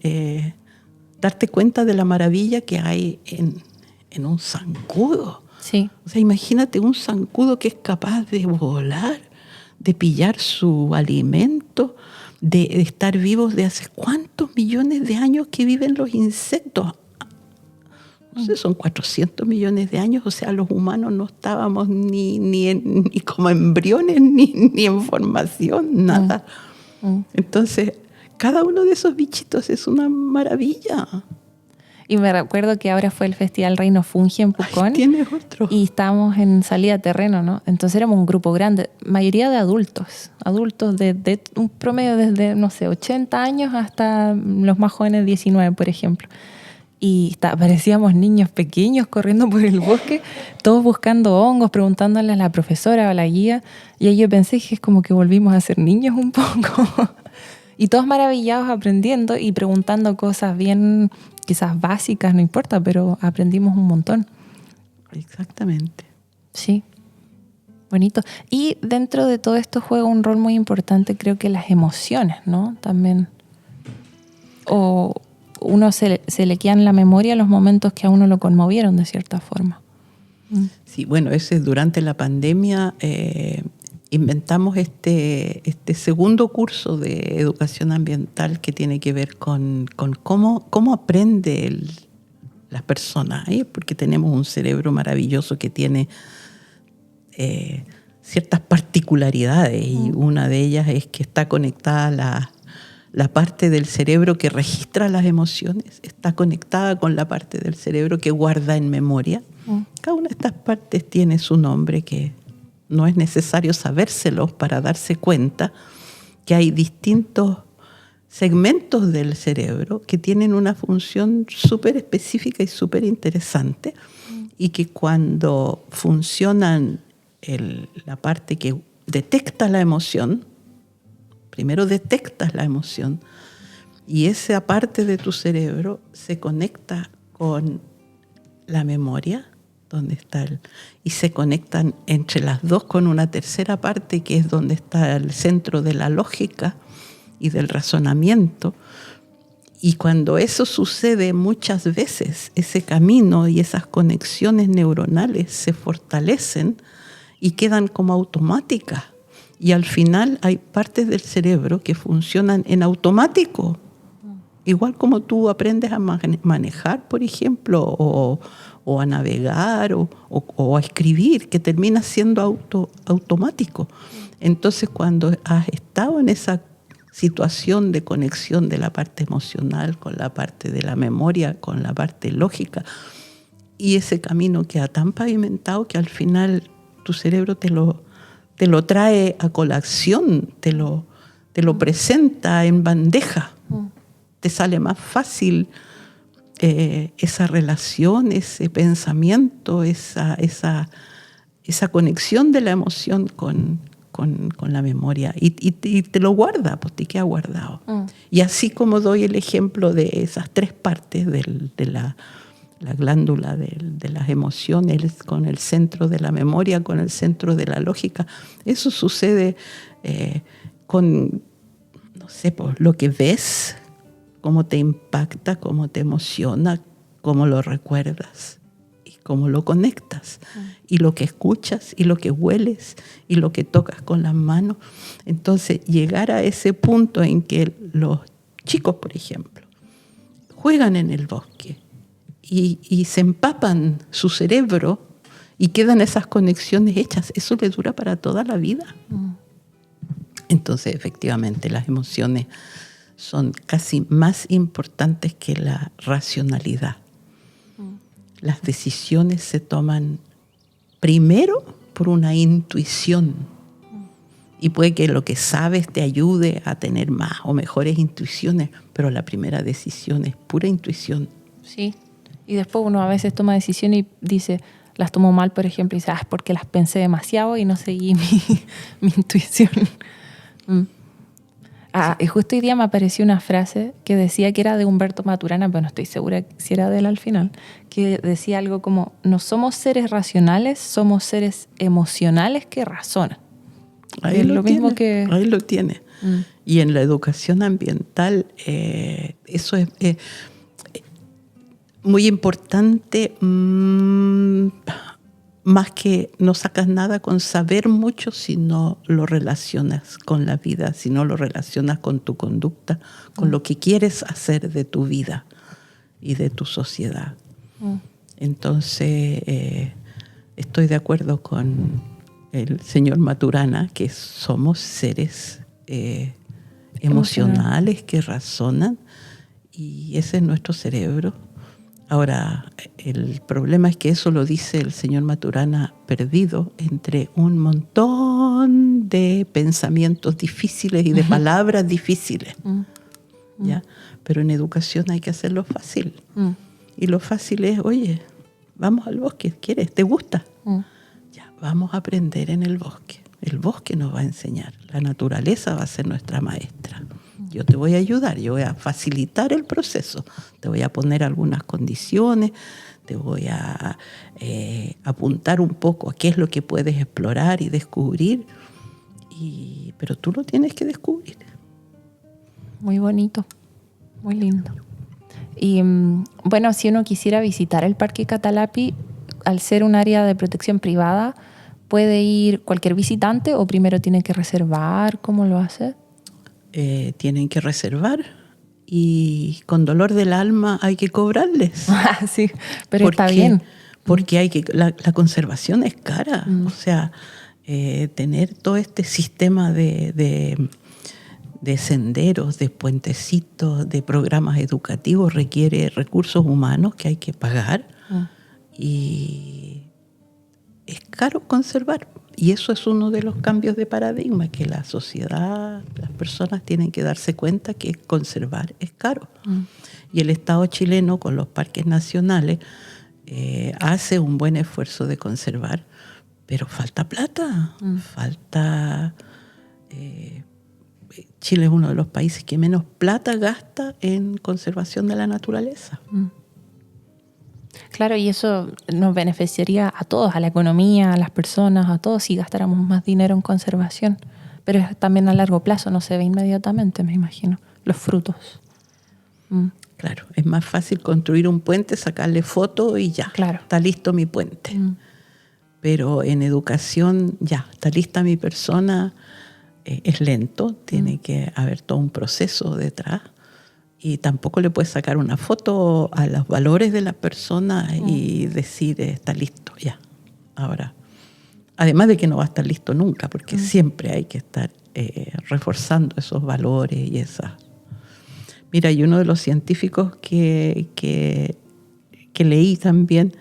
darte cuenta de la maravilla que hay en un zancudo. Sí. O sea, imagínate un zancudo que es capaz de volar, de pillar su alimento, de estar vivos de hace cuántos millones de años que viven los insectos. No sé, son 400 millones de años, o sea, los humanos no estábamos ni como embriones, ni en formación, nada. Entonces, cada uno de esos bichitos es una maravilla. Y me recuerdo que ahora fue el Festival Reino Fungi en Pucón. Tienes otro. Y estábamos en salida a terreno, ¿no? Entonces éramos un grupo grande, mayoría de adultos de un promedio desde, no sé, 80 años hasta los más jóvenes, 19, por ejemplo. Y parecíamos niños pequeños corriendo por el bosque, todos buscando hongos, preguntándole a la profesora o a la guía. Y ahí yo pensé que es como que volvimos a ser niños un poco. Y todos maravillados aprendiendo y preguntando cosas bien, quizás básicas, no importa, pero aprendimos un montón. Exactamente. Sí, bonito. Y dentro de todo esto juega un rol muy importante, creo que las emociones, ¿no? También. O uno se le quedan en la memoria los momentos que a uno lo conmovieron de cierta forma. Sí, bueno, durante la pandemia inventamos este segundo curso de educación ambiental que tiene que ver con cómo aprende las personas, porque tenemos un cerebro maravilloso que tiene ciertas particularidades y una de ellas es que está conectada la parte del cerebro que registra las emociones, está conectada con la parte del cerebro que guarda en memoria. Cada una de estas partes tiene su nombre que no es necesario sabérselos para darse cuenta que hay distintos segmentos del cerebro que tienen una función súper específica y súper interesante y que cuando funcionan la parte que detecta la emoción, primero detectas la emoción y esa parte de tu cerebro se conecta con la memoria, donde está y se conectan entre las dos con una tercera parte que es donde está el centro de la lógica y del razonamiento. Y cuando eso sucede muchas veces, ese camino y esas conexiones neuronales se fortalecen y quedan como automáticas. Y al final hay partes del cerebro que funcionan en automático. Igual como tú aprendes a manejar, por ejemplo, o a navegar o a escribir, que termina siendo automático. Entonces, cuando has estado en esa situación de conexión de la parte emocional con la parte de la memoria, con la parte lógica, y ese camino queda tan pavimentado que al final tu cerebro te lo trae a colación, te lo presenta en bandeja. Te sale más fácil esa relación, ese pensamiento, esa conexión de la emoción con la memoria. Y te lo guarda, pues te queda guardado. Y así como doy el ejemplo de esas tres partes de la glándula de las emociones, con el centro de la memoria, con el centro de la lógica, eso sucede con, no sé, pues, lo que ves, cómo te impacta, cómo te emociona, cómo lo recuerdas y cómo lo conectas. Y lo que escuchas y lo que hueles y lo que tocas con las manos. Entonces, llegar a ese punto en que los chicos, por ejemplo, juegan en el bosque y se empapan su cerebro y quedan esas conexiones hechas, eso les dura para toda la vida. Entonces, efectivamente, las emociones son casi más importantes que la racionalidad. Las decisiones se toman primero por una intuición. Y puede que lo que sabes te ayude a tener más o mejores intuiciones, pero la primera decisión es pura intuición. Sí. Y después uno a veces toma decisiones y dice, las tomo mal, por ejemplo, y dice, es porque las pensé demasiado y no seguí mi intuición. Y justo hoy día me apareció una frase que decía que era de Humberto Maturana, pero no estoy segura si era de él al final, que decía algo como, no somos seres racionales, somos seres emocionales que razonan. Ahí lo tiene. Ahí lo tiene. Y en la educación ambiental, eso es muy importante, más que no sacas nada con saber mucho si no lo relacionas con la vida, si no lo relacionas con tu conducta, con lo que quieres hacer de tu vida y de tu sociedad. Entonces, estoy de acuerdo con el señor Maturana, que somos seres emocionales que razonan, y ese es nuestro cerebro. Ahora, el problema es que eso lo dice el señor Maturana perdido entre un montón de pensamientos difíciles y de palabras difíciles. ¿Ya? Pero en educación hay que hacerlo fácil. Y lo fácil es, oye, vamos al bosque, ¿quieres? ¿Te gusta? Ya, vamos a aprender en el bosque. El bosque nos va a enseñar. La naturaleza va a ser nuestra maestra. Yo te voy a ayudar, yo voy a facilitar el proceso. Te voy a poner algunas condiciones, te voy a apuntar un poco a qué es lo que puedes explorar y descubrir. Pero tú lo tienes que descubrir. Muy bonito, muy lindo. Y bueno, si uno quisiera visitar el Parque Catalapi, al ser un área de protección privada, ¿puede ir cualquier visitante o primero tiene que reservar? ¿Cómo lo hace? Tienen que reservar y con dolor del alma hay que cobrarles. Sí, pero está bien. Porque la conservación es cara. O sea, tener todo este sistema de senderos, de puentecitos, de programas educativos requiere recursos humanos que hay que pagar y es caro conservar. Y eso es uno de los cambios de paradigma, que la sociedad, las personas tienen que darse cuenta que conservar es caro. Y el Estado chileno con los parques nacionales hace un buen esfuerzo de conservar, pero falta plata, falta... Chile es uno de los países que menos plata gasta en conservación de la naturaleza. Claro, y eso nos beneficiaría a todos, a la economía, a las personas, a todos, si gastáramos más dinero en conservación. Pero es también a largo plazo, no se ve inmediatamente, me imagino, los frutos. Claro, es más fácil construir un puente, sacarle foto y ya, Claro. está listo mi puente. Pero en educación, ya, está lista mi persona, es lento, tiene que haber todo un proceso detrás. Y tampoco le puedes sacar una foto a los valores de la persona y decir, está listo, ya, ahora. Además de que no va a estar listo nunca, porque siempre hay que estar reforzando esos valores y esas. Mira, y uno de los científicos que leí también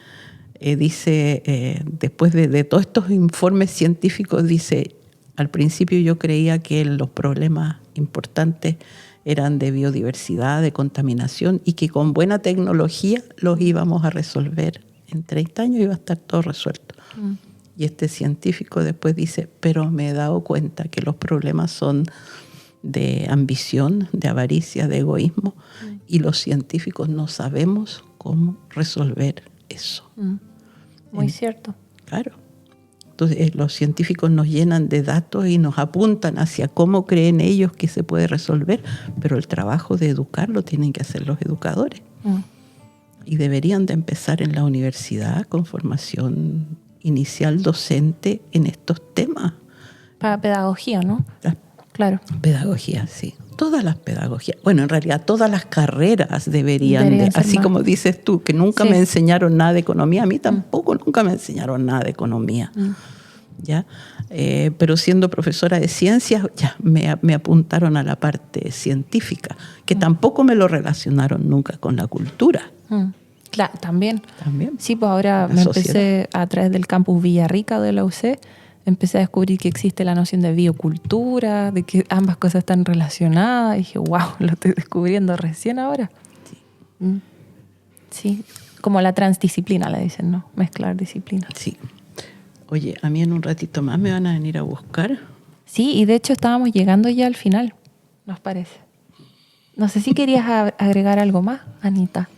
dice, después de todos estos informes científicos, dice, al principio yo creía que los problemas importantes eran de biodiversidad, de contaminación, y que con buena tecnología los íbamos a resolver. En 30 años iba a estar todo resuelto. Y este científico después dice, pero me he dado cuenta que los problemas son de ambición, de avaricia, de egoísmo, y los científicos no sabemos cómo resolver eso. Muy cierto. Claro. Entonces los científicos nos llenan de datos y nos apuntan hacia cómo creen ellos que se puede resolver, pero el trabajo de educar lo tienen que hacer los educadores. Y deberían de empezar en la universidad con formación inicial docente en estos temas. Para pedagogía, ¿no? Claro. Pedagogía, sí. Todas las pedagogías. Bueno, en realidad todas las carreras deberían de, así como dices tú, que nunca me enseñaron nada de economía, a mí tampoco nunca me enseñaron nada de economía. ¿Ya? Pero siendo profesora de ciencias, ya me apuntaron a la parte científica, que tampoco me lo relacionaron nunca con la cultura. Claro, también. También. Sí, pues ahora me empecé a través del campus Villarrica de la UC, empecé a descubrir que existe la noción de biocultura, de que ambas cosas están relacionadas. Y dije, wow, lo estoy descubriendo recién ahora. Sí. Sí, como la transdisciplina le dicen, ¿no? Mezclar disciplinas. Sí. Oye, a mí en un ratito más me van a venir a buscar. Sí, y de hecho estábamos llegando ya al final, nos parece. No sé si querías agregar algo más, Anita.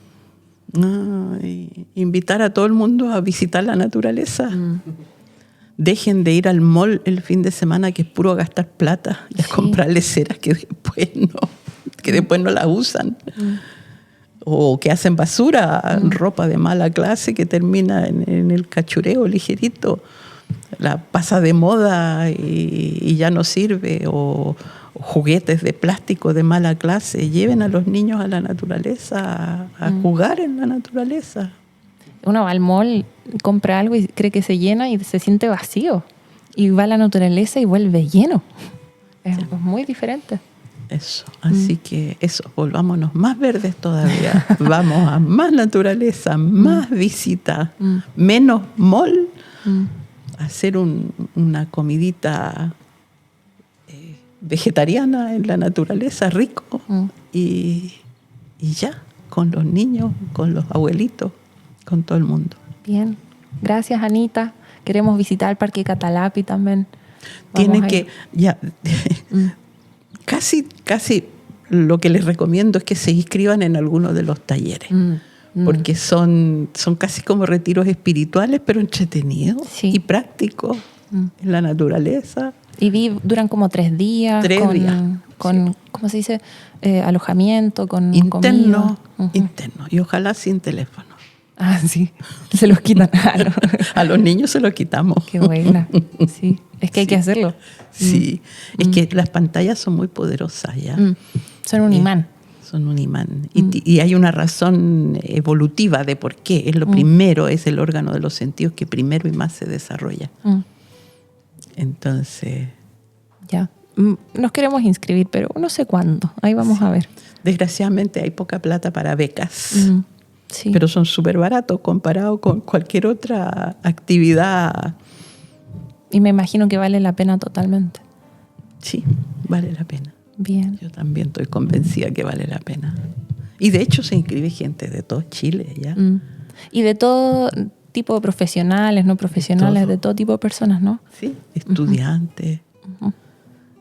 Invitar a todo el mundo a visitar la naturaleza. Dejen de ir al mall el fin de semana, que es puro gastar plata y a comprarle ceras que después no la usan. O que hacen basura, ropa de mala clase que termina en el cachureo ligerito. La pasa de moda y ya no sirve. O juguetes de plástico de mala clase. Lleven a los niños a la naturaleza, a jugar en la naturaleza. Uno va al mall, compra algo y cree que se llena y se siente vacío. Y va a la naturaleza y vuelve lleno. Es muy diferente. Eso, así que eso, volvámonos más verdes todavía. Vamos a más naturaleza, más visita, menos mall, hacer una comidita vegetariana en la naturaleza, rico, y ya, con los niños, con los abuelitos, con todo el mundo. Bien, gracias Anita. Queremos visitar el Parque Catalapi también. Tienen que, ya, casi lo que les recomiendo es que se inscriban en alguno de los talleres, porque son casi como retiros espirituales, pero entretenidos y prácticos en la naturaleza. Y duran como 3 días. 3 días. Con ¿cómo se dice? Alojamiento, con interno, comida. Interno, y ojalá sin teléfono. Ah, sí. Se los quitan. A los niños se los quitamos. Qué buena. Sí. Es que hay que hacerlo. Sí. Es que las pantallas son muy poderosas ya. Son un imán. Son un imán. Y hay una razón evolutiva de por qué. Es lo primero, es el órgano de los sentidos que primero y más se desarrolla. Entonces... Ya. Nos queremos inscribir, pero no sé cuándo. Ahí vamos a ver. Desgraciadamente hay poca plata para becas. Sí. Pero son súper baratos comparado con cualquier otra actividad. Y me imagino que vale la pena totalmente. Sí, vale la pena. Bien. Yo también estoy convencida que vale la pena. Y de hecho se inscribe gente de todo Chile, ¿ya? Y de todo tipo de profesionales, no profesionales, de todo tipo de personas, ¿no? Sí, estudiantes.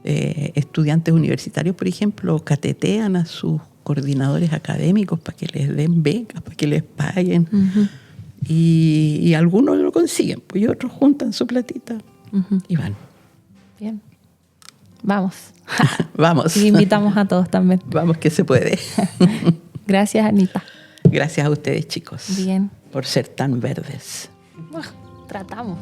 Estudiantes universitarios, por ejemplo, catetean a sus coordinadores académicos para que les den becas, para que les paguen. Y algunos lo consiguen, pues, y otros juntan su platita y van. Bien. Vamos. Vamos. Y invitamos a todos también. Vamos que se puede. Gracias, Anita. Gracias a ustedes, chicos. Bien. Por ser tan verdes. Tratamos.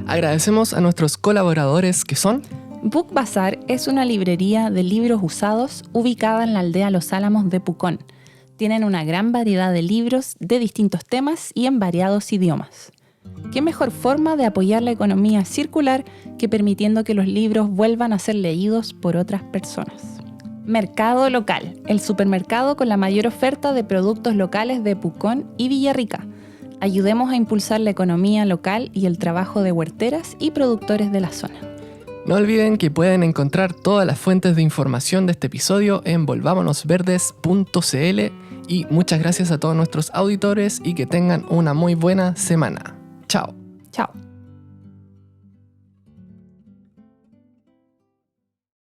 Agradecemos a nuestros colaboradores que son Book Bazaar es una librería de libros usados ubicada en la aldea Los Álamos de Pucón. Tienen una gran variedad de libros de distintos temas y en variados idiomas. ¿Qué mejor forma de apoyar la economía circular que permitiendo que los libros vuelvan a ser leídos por otras personas? Mercado Local, el supermercado con la mayor oferta de productos locales de Pucón y Villarrica. Ayudemos a impulsar la economía local y el trabajo de huerteras y productores de la zona. No olviden que pueden encontrar todas las fuentes de información de este episodio en volvamonosverdes.cl y muchas gracias a todos nuestros auditores y que tengan una muy buena semana. Chao.